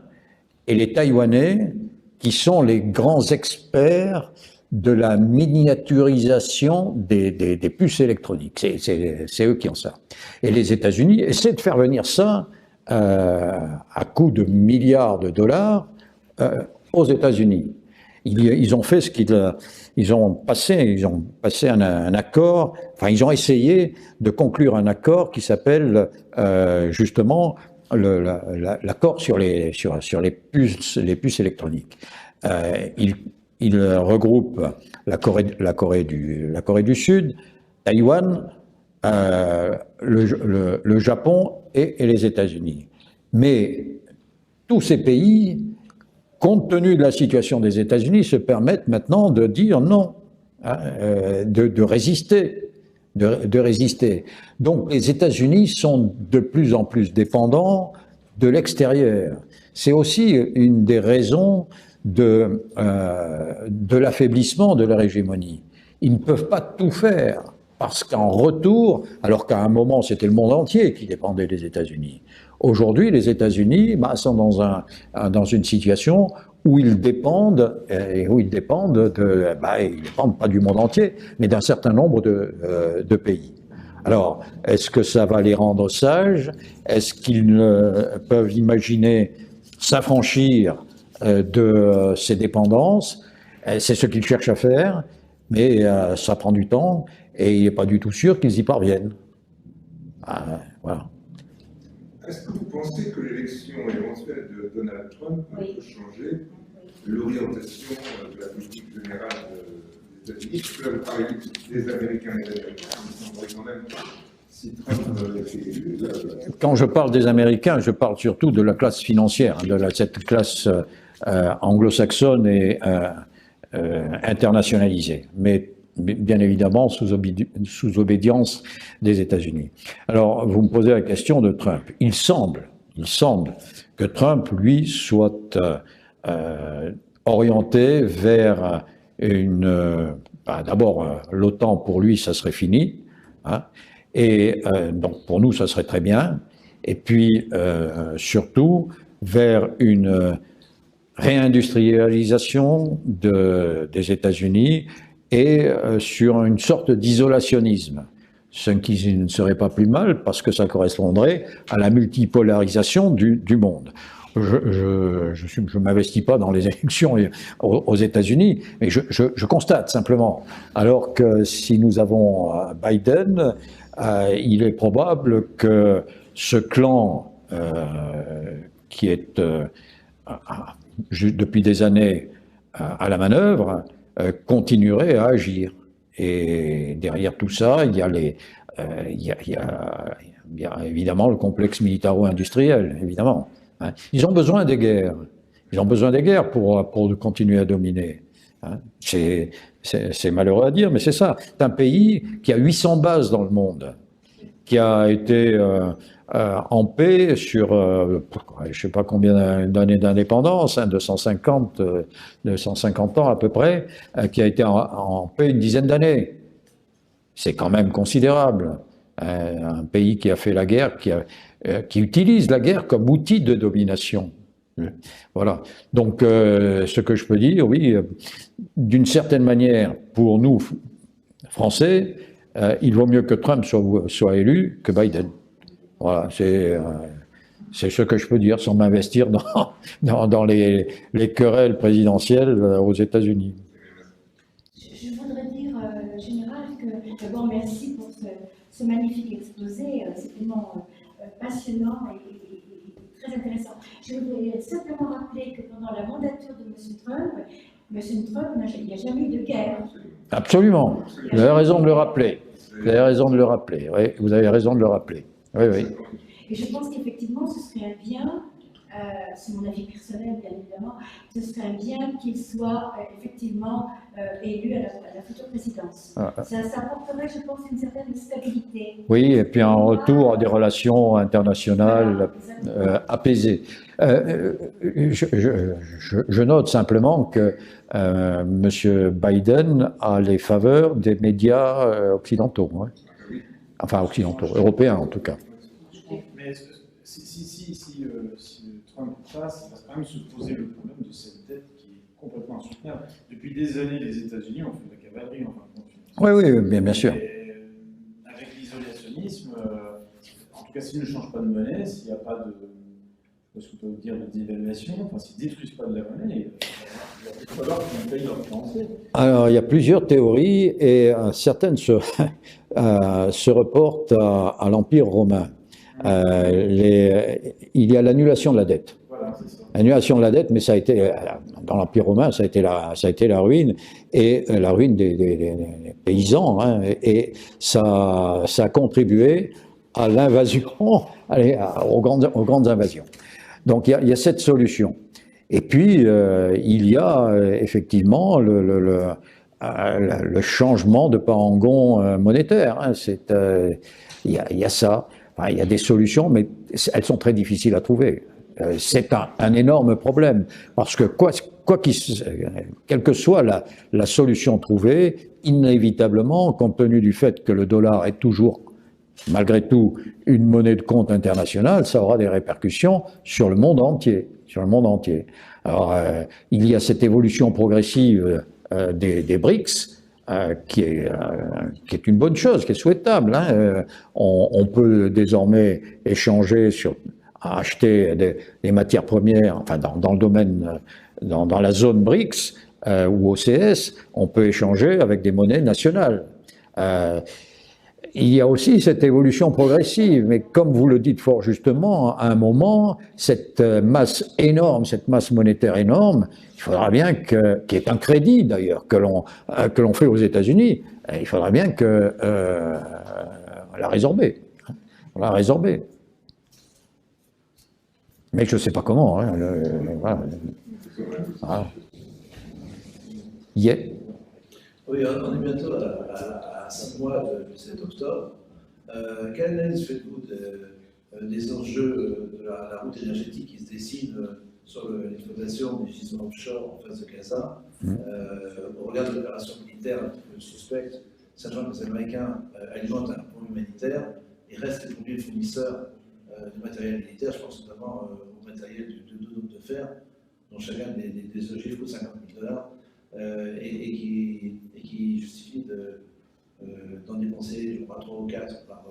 Speaker 1: et les Taïwanais qui sont les grands experts de la miniaturisation des puces électroniques. C'est eux qui ont ça. Et les États-Unis essaient de faire venir ça à coût de milliards de dollars aux États-Unis. Ils ont fait ce ils ont passé un accord, enfin ils ont essayé de conclure un accord qui s'appelle justement l'accord sur les puces électroniques. Il regroupe la Corée du Sud, Taïwan, le Japon et les États-Unis. Mais tous ces pays, compte tenu de la situation des États-Unis, se permettent maintenant de dire non, hein, de résister. Donc les États-Unis sont de plus en plus dépendants de l'extérieur. C'est aussi une des raisons de l'affaiblissement de leur hégémonie. Ils ne peuvent pas tout faire, parce qu'en retour, alors qu'à un moment c'était le monde entier qui dépendait des États-Unis, aujourd'hui les États-Unis sont dans une situation où ils dépendent ils dépendent pas du monde entier, mais d'un certain nombre de pays. Alors, est-ce que ça va les rendre sages? Est-ce qu'ils peuvent imaginer s'affranchir de ces dépendances? C'est ce qu'ils cherchent à faire, mais ça prend du temps et il n'est pas du tout sûr qu'ils y parviennent. Voilà.
Speaker 4: Est-ce que vous pensez que l'élection éventuelle de Donald Trump peut changer l'orientation de la politique générale des États-Unis? Parce que là, vous parlez des Américains et des Américains, mais il semblerait quand même si Trump était élu.
Speaker 1: Quand je parle des Américains, je parle surtout de la classe financière, cette classe anglo-saxonne et internationalisée, mais bien évidemment sous obédience des États-Unis. Alors, vous me posez la question de Trump. Il semble que Trump, lui, soit orienté vers d'abord, l'OTAN, pour lui, ça serait fini, hein, et donc pour nous, ça serait très bien, et puis surtout vers une réindustrialisation des États-Unis et sur une sorte d'isolationnisme, ce qui ne serait pas plus mal parce que ça correspondrait à la multipolarisation du monde. Je m'investis pas dans les élections aux États-Unis, mais je constate simplement. Alors que si nous avons Biden, il est probable que ce clan qui est depuis des années à la manœuvre continuerait à agir. Et derrière tout ça, il y a évidemment le complexe militaro-industriel, évidemment. Hein. Ils ont besoin des guerres. Ils ont besoin des guerres pour continuer à dominer. Hein. C'est malheureux à dire, mais c'est ça. C'est un pays qui a 800 bases dans le monde, qui a été en paix sur, je ne sais pas combien d'années d'indépendance, 250 ans à peu près, qui a été en paix une dizaine d'années. C'est quand même considérable. Un pays qui a fait la guerre, qui utilise la guerre comme outil de domination. Voilà. Donc, ce que je peux dire, oui, d'une certaine manière, pour nous, Français, il vaut mieux que Trump soit élu que Biden. Voilà, c'est ce que je peux dire sans m'investir dans les querelles présidentielles aux États-Unis.
Speaker 5: Je voudrais dire, Général, que d'abord merci pour ce magnifique exposé, c'est vraiment passionnant et très intéressant. Je voudrais simplement rappeler que pendant la mandature de M. Trump, M. Trump, il n'y a jamais eu de guerre.
Speaker 1: Absolument. Vous avez raison de le rappeler. Vous avez raison de le rappeler. Oui, vous avez raison de le rappeler. Oui, oui.
Speaker 5: Et je pense qu'effectivement, ce serait un bien, c'est mon avis personnel, bien évidemment, ce serait un bien qu'il soit effectivement élu à la future présidence. Ça apporterait, je pense, une certaine stabilité.
Speaker 1: Oui, et puis en retour à des relations internationales apaisées. Je note simplement que M. Biden a les faveurs des médias occidentaux, hein. Enfin occidentaux, européens en tout cas.
Speaker 6: Mais si Trump passe, il va quand même se poser le problème de cette dette qui est complètement insoutenable. Depuis des années, les États-Unis ont fait de la cavalerie en fin de compte.
Speaker 1: Oui, oui, bien sûr.
Speaker 6: Avec l'isolationnisme, en tout cas, s'ils ne changent pas de monnaie, s'il n'y a pas de, ce qu'on peut dire, de dévaluation, enfin, s'ils ne détruisent pas de la monnaie, il va falloir qu'ils payent leur financier. Alors,
Speaker 1: il y a plusieurs théories et certaines se reportent à l'Empire romain. Il y a l'annulation de la dette.
Speaker 6: Voilà, c'est ça.
Speaker 1: L'annulation de la dette, mais ça a été, dans l'Empire romain, ça a été la ruine, et la ruine des paysans, hein, et ça a contribué à l'invasion, aux grandes invasions. Donc il y a cette solution. Et puis il y a effectivement le changement de parangon monétaire. Hein, il y a ça. Enfin, il y a des solutions, mais elles sont très difficiles à trouver. C'est un énorme problème, parce que quelle que soit la solution trouvée, inévitablement, compte tenu du fait que le dollar est toujours, malgré tout, une monnaie de compte internationale, ça aura des répercussions sur le monde entier. Alors, il y a cette évolution progressive des BRICS, qui est une bonne chose, qui est souhaitable. Hein. On peut désormais échanger acheter des matières premières, enfin dans le domaine, dans la zone BRICS ou OCS, on peut échanger avec des monnaies nationales. Il y a aussi cette évolution progressive, mais comme vous le dites fort justement, à un moment, cette masse énorme, cette masse monétaire énorme, il faudra bien qu'il y ait un crédit d'ailleurs que l'on fait aux États-Unis, il faudra bien la résorber. Mais je ne sais pas comment. Hein, voilà. Yeah.
Speaker 7: Oui, on est bientôt à 5 mois du 7 octobre. Quelle analyse faites-vous des enjeux de la route énergétique qui se dessine sur l'exploitation des gisements offshore en face de Gaza, au regard de l'opération militaire un petit peu suspecte, sachant que les Américains alimentent un pont humanitaire et restent les premiers fournisseurs de matériel militaire, je pense notamment au matériel de dôme de fer, dont chacun des ogives coûte $50 000, et qui justifie d'en dépenser, je crois, 3 ou 4 par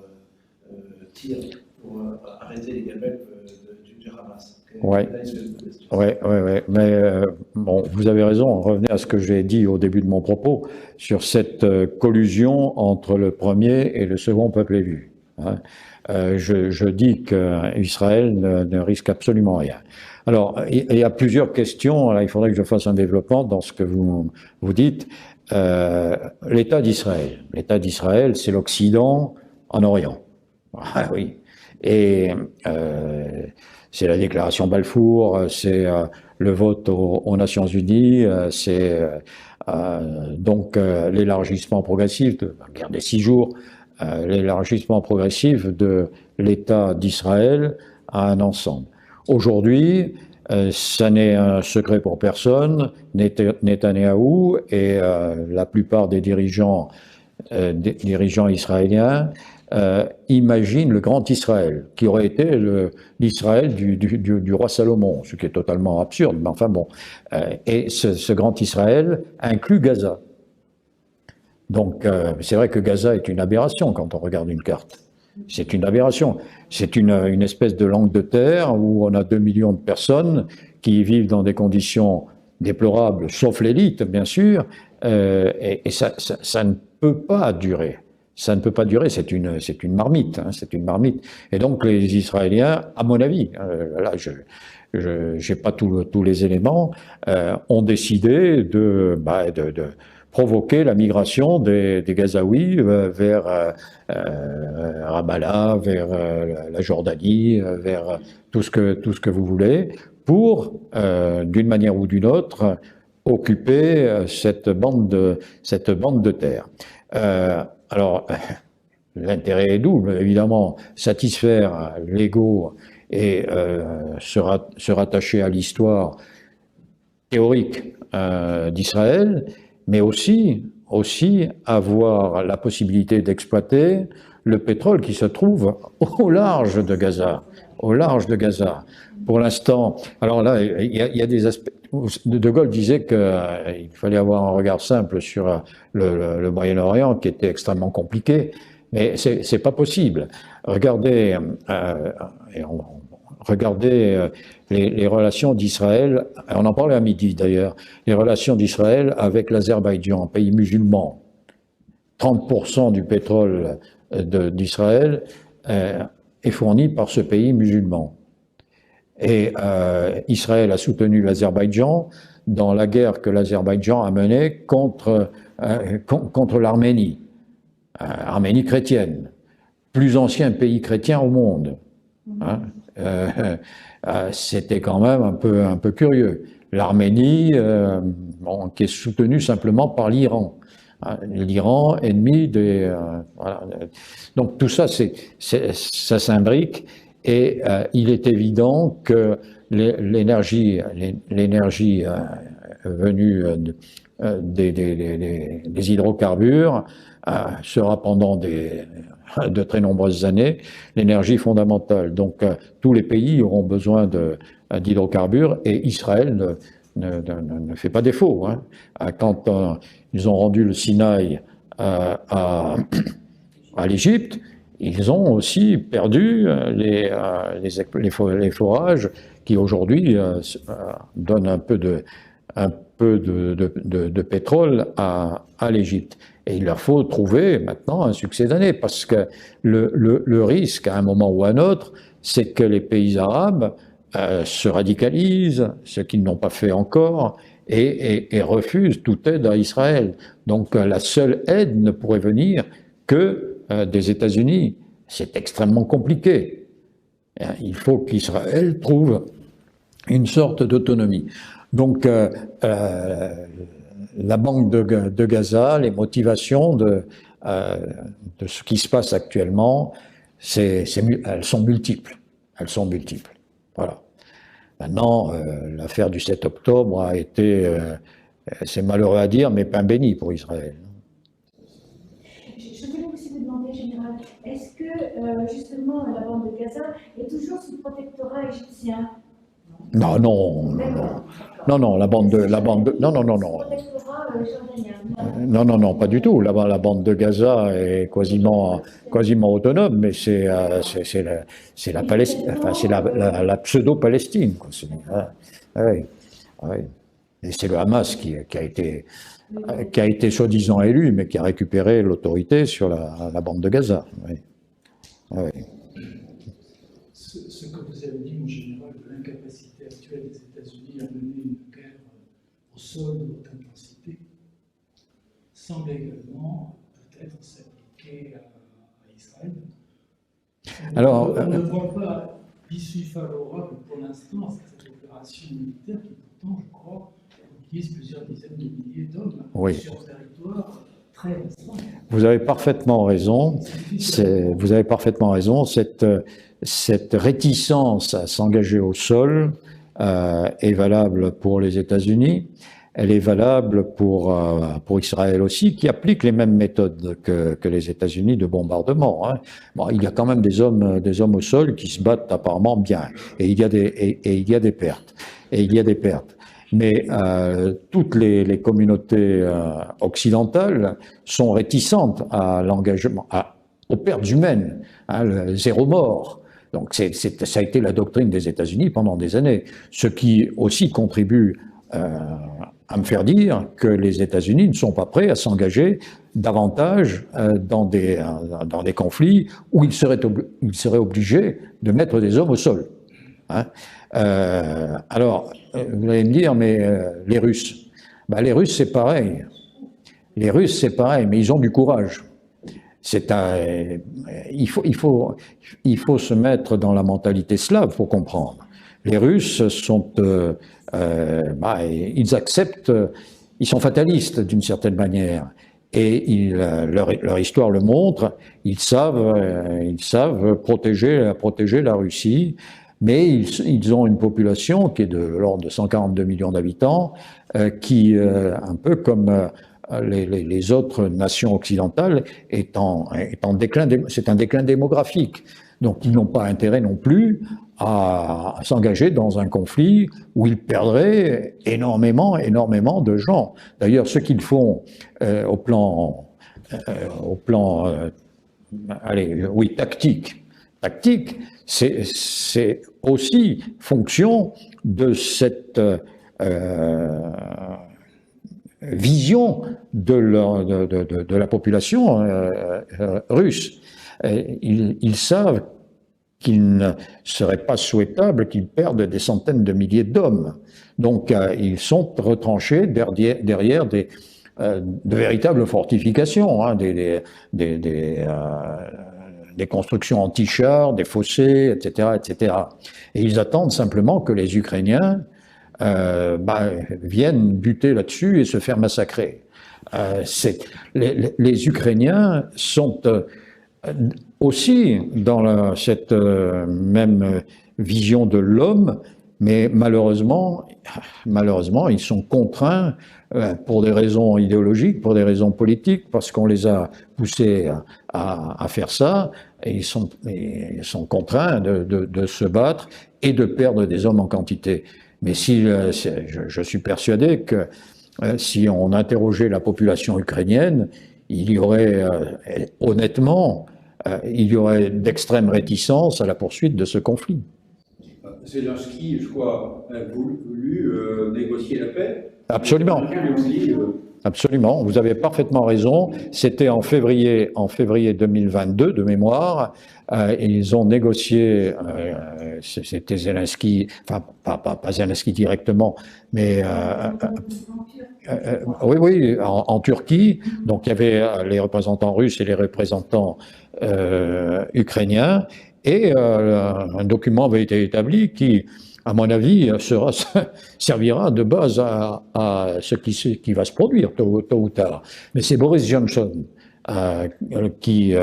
Speaker 7: tir pour arrêter les gamelles du Hamas.
Speaker 1: Oui, mais bon, vous avez raison, revenez à ce que j'ai dit au début de mon propos, sur cette collusion entre le premier et le second peuple élu. Hein. Je dis qu'Israël ne risque absolument rien. Alors, il y a plusieurs questions, là, il faudrait que je fasse un développement dans ce que vous dites. L'État d'Israël. L'État d'Israël, c'est l'Occident en Orient. Ah, oui. Et c'est la déclaration Balfour, c'est le vote aux Nations Unies, c'est donc l'élargissement progressif de la guerre des 6 jours, l'élargissement progressif de l'État d'Israël à un ensemble. Aujourd'hui, ça n'est un secret pour personne, Netanyahou et la plupart des dirigeants israéliens imaginent le grand Israël, qui aurait été l'Israël du roi Salomon, ce qui est totalement absurde, mais enfin bon. Et ce grand Israël inclut Gaza. Donc c'est vrai que Gaza est une aberration quand on regarde une carte. C'est une aberration. C'est une espèce de langue de terre où on a 2 millions de personnes qui vivent dans des conditions déplorables, sauf l'élite, bien sûr, et ça ne peut pas durer. Ça ne peut pas durer, c'est une marmite, hein, c'est une marmite. Et donc les Israéliens, à mon avis, là j'ai pas tous les éléments, ont décidé de provoquer la migration des Gazaouis vers Ramallah, vers la Jordanie, vers tout ce que vous voulez, pour, d'une manière ou d'une autre, occuper cette bande de terre. Alors, l'intérêt est double, évidemment, satisfaire l'ego et se rattacher à l'histoire théorique d'Israël, mais aussi avoir la possibilité d'exploiter le pétrole qui se trouve au large de Gaza. Pour l'instant, alors là, il y a des aspects. De Gaulle disait qu'il fallait avoir un regard simple sur le Moyen-Orient, qui était extrêmement compliqué, mais c'est pas possible. Regardez les relations d'Israël, on en parlait à midi d'ailleurs, les relations d'Israël avec l'Azerbaïdjan, un pays musulman. 30% du pétrole d'Israël est fourni par ce pays musulman. Et Israël a soutenu l'Azerbaïdjan dans la guerre que l'Azerbaïdjan a menée contre l'Arménie, Arménie chrétienne, plus ancien pays chrétien au monde. Hein. C'était quand même un peu curieux. L'Arménie, qui est soutenue simplement par l'Iran. L'Iran, ennemi des... voilà. Donc tout ça, ça s'imbrique, et il est évident que l'énergie venue des hydrocarbures sera pendant de très nombreuses années l'énergie fondamentale. Donc tous les pays auront besoin d'hydrocarbures, et Israël ne fait pas défaut. Hein. Quand ils ont rendu le Sinaï à l'Égypte, ils ont aussi perdu les forages qui aujourd'hui donnent un peu de pétrole à l'Égypte. Et il leur faut trouver maintenant un succédané, parce que le risque, à un moment ou à un autre, c'est que les pays arabes se radicalisent, ce qu'ils n'ont pas fait encore, et refusent toute aide à Israël. Donc la seule aide ne pourrait venir que des États-Unis. C'est extrêmement compliqué. Il faut qu'Israël trouve une sorte d'autonomie. Donc la bande de Gaza, les motivations de ce qui se passe actuellement, elles sont multiples. Voilà. Maintenant, l'affaire du 7 octobre a été, c'est malheureux à dire, mais pain béni pour Israël.
Speaker 5: Je voulais aussi vous demander, Général, est-ce que justement la bande de Gaza est toujours sous protectorat égyptien?
Speaker 1: Non, la bande de, non, pas du tout. La bande de Gaza est quasiment autonome, mais c'est la Palestine, enfin c'est la pseudo-Palestine. Oui. Et c'est le Hamas qui a été soi-disant élu, mais qui a récupéré l'autorité sur la bande de Gaza. Oui.
Speaker 8: Ce que vous avez dit, mon général, de l'incapacité actuelle des États-Unis à mener une guerre au sol de haute intensité, semble également peut-être s'appliquer à Israël. On ne voit pas d'issue favorable pour l'instant à cette opération militaire qui pourtant, je crois, utilise plusieurs dizaines de milliers d'hommes sur un territoire très restreint.
Speaker 1: Vous avez parfaitement raison. Cette réticence à s'engager au sol est valable pour les États-Unis. Elle est valable pour Israël aussi, qui applique les mêmes méthodes que les États-Unis de bombardement. Hein. Bon, il y a quand même des hommes au sol qui se battent apparemment bien, et il y a des pertes. Mais toutes les communautés occidentales sont réticentes à l'engagement, aux pertes humaines, le zéro mort. Donc ça a été la doctrine des États-Unis pendant des années, ce qui aussi contribue à me faire dire que les États-Unis ne sont pas prêts à s'engager davantage dans des conflits où ils seraient obligés de mettre des hommes au sol. Hein. Alors, vous allez me dire, mais les Russes, ben, les Russes c'est pareil. Les Russes c'est pareil, mais ils ont du courage. Il faut se mettre dans la mentalité slave pour comprendre. Les Russes sont, ils acceptent, ils sont fatalistes d'une certaine manière. Et leur histoire le montre, ils savent protéger la Russie, mais ils ont une population qui est de l'ordre de 142 millions d'habitants, qui, un peu comme les autres nations occidentales, est en déclin, c'est un déclin démographique. Donc ils n'ont pas intérêt non plus à s'engager dans un conflit où ils perdraient énormément de gens. D'ailleurs, ce qu'ils font au plan tactique, c'est aussi fonction de cette vision de la population russe. Ils savent qu'il ne serait pas souhaitable qu'ils perdent des centaines de milliers d'hommes. Donc ils sont retranchés derrière de véritables fortifications, hein, des constructions anti-chars, des fossés, etc., etc. Et ils attendent simplement que les Ukrainiens viennent buter là-dessus et se faire massacrer. Les Ukrainiens sont aussi dans cette même vision de l'homme, mais malheureusement, ils sont contraints pour des raisons idéologiques, pour des raisons politiques, parce qu'on les a poussés à faire ça, et ils sont contraints de se battre et de perdre des hommes en quantité. Mais je suis persuadé que si on interrogeait la population ukrainienne, il y aurait honnêtement, il y aurait d'extrêmes réticences à la poursuite de ce conflit.
Speaker 3: Zelensky, je crois, a voulu négocier la paix.
Speaker 1: Absolument. Absolument, vous avez parfaitement raison. C'était en février 2022 de mémoire. Ils ont négocié, c'était Zelensky, enfin pas Zelensky directement, mais oui, en Turquie. Donc il y avait les représentants russes et les représentants ukrainiens, et un document avait été établi qui, à mon avis, servira de base à ce qui va se produire tôt ou tard. Mais c'est Boris Johnson qui,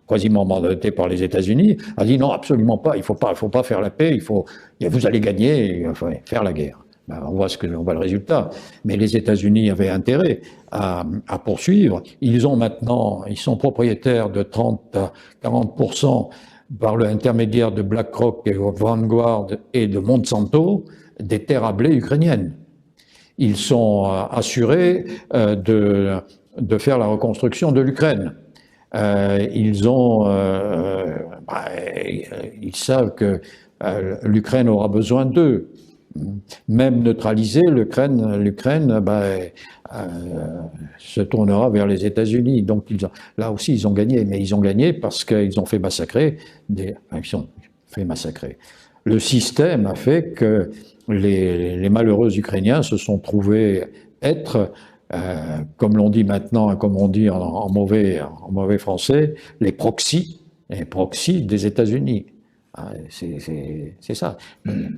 Speaker 1: quasiment mandaté par les États-Unis, a dit non, absolument pas, il faut pas faire la paix, vous allez gagner, il faut faire la guerre. On voit le résultat. Mais les États-Unis avaient intérêt à poursuivre. Ils sont propriétaires de 30 à 40% par l'intermédiaire de BlackRock et Vanguard et de Monsanto, des terres à blé ukrainiennes. Ils sont assurés de faire la reconstruction de l'Ukraine. Ils savent que l'Ukraine aura besoin d'eux. Même neutralisée, l'Ukraine se tournera vers les États-Unis. Donc là aussi, ils ont gagné. Mais ils ont gagné parce qu'ils ont fait massacrer. Le système a fait que les malheureux Ukrainiens se sont trouvés être, comme l'on dit maintenant, comme on dit en mauvais français, les proxys des États-Unis. C'est ça.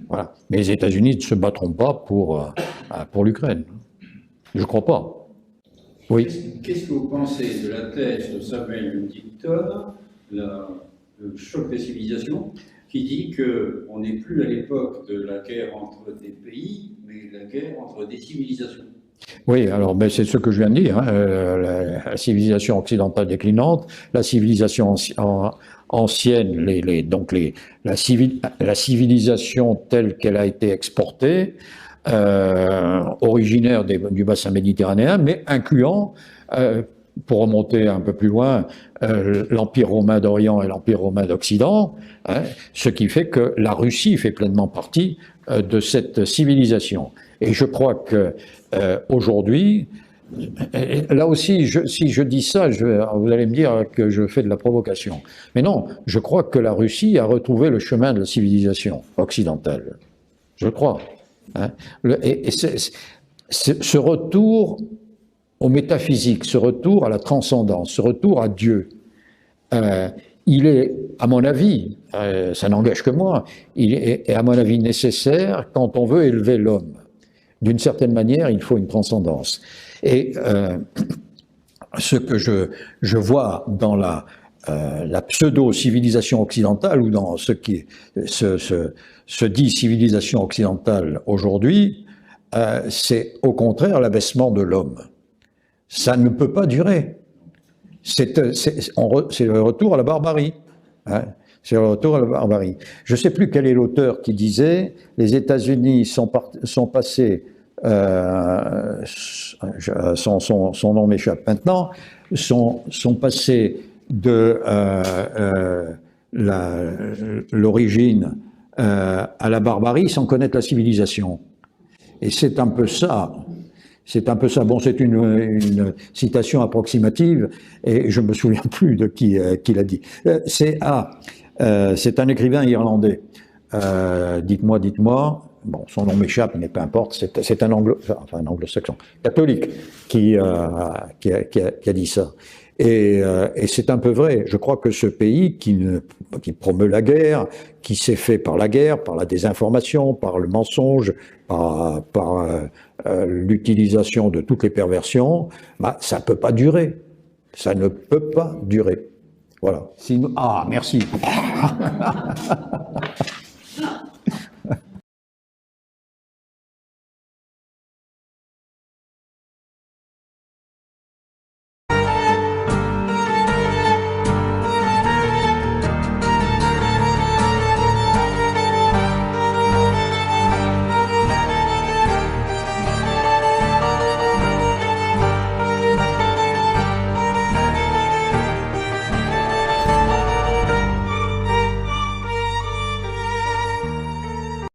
Speaker 1: Voilà. Mais les États-Unis ne se battront pas pour l'Ukraine. Je ne crois pas. Oui.
Speaker 3: Qu'est-ce que vous pensez de la thèse de Samuel Huntington, le choc des civilisations, qui dit qu'on n'est plus à l'époque de la guerre entre des pays, mais la guerre entre des civilisations?
Speaker 1: Oui, alors c'est ce que je viens de dire, hein, la civilisation occidentale déclinante, la civilisation ancienne, la civilisation telle qu'elle a été exportée, originaire du bassin méditerranéen, mais incluant, pour remonter un peu plus loin, l'Empire romain d'Orient et l'Empire romain d'Occident, hein, ce qui fait que la Russie fait pleinement partie de cette civilisation. Et je crois que aujourd'hui, Là aussi, si je dis ça, vous allez me dire que je fais de la provocation. Mais non, je crois que la Russie a retrouvé le chemin de la civilisation occidentale. Je crois. Hein. Ce retour au métaphysique, ce retour à la transcendance, ce retour à Dieu, il est, à mon avis, ça n'engage que moi, il est à mon avis nécessaire quand on veut élever l'homme. D'une certaine manière, il faut une transcendance. Et ce que je vois dans la pseudo-civilisation occidentale, ou dans ce qui se dit civilisation occidentale aujourd'hui, c'est au contraire l'abaissement de l'homme. Ça ne peut pas durer. C'est le retour à la barbarie. Hein. C'est le retour à la barbarie. Je ne sais plus quel est l'auteur qui disait « Les États-Unis sont passés, son nom m'échappe maintenant, sont passés de l'origine à la barbarie sans connaître la civilisation. » Et c'est un peu ça. C'est un peu ça. Bon, c'est une citation approximative, et je me souviens plus de qui l'a dit. C'est un écrivain irlandais. Dites-moi. Bon, son nom m'échappe, mais peu importe. C'est un anglo-saxon, catholique, qui a dit ça. Et c'est un peu vrai. Je crois que ce pays qui promeut la guerre, qui s'est fait par la guerre, par la désinformation, par le mensonge, par l'utilisation de toutes les perversions, bah, ça ne peut pas durer. Ça ne peut pas durer. Voilà. Ah, merci.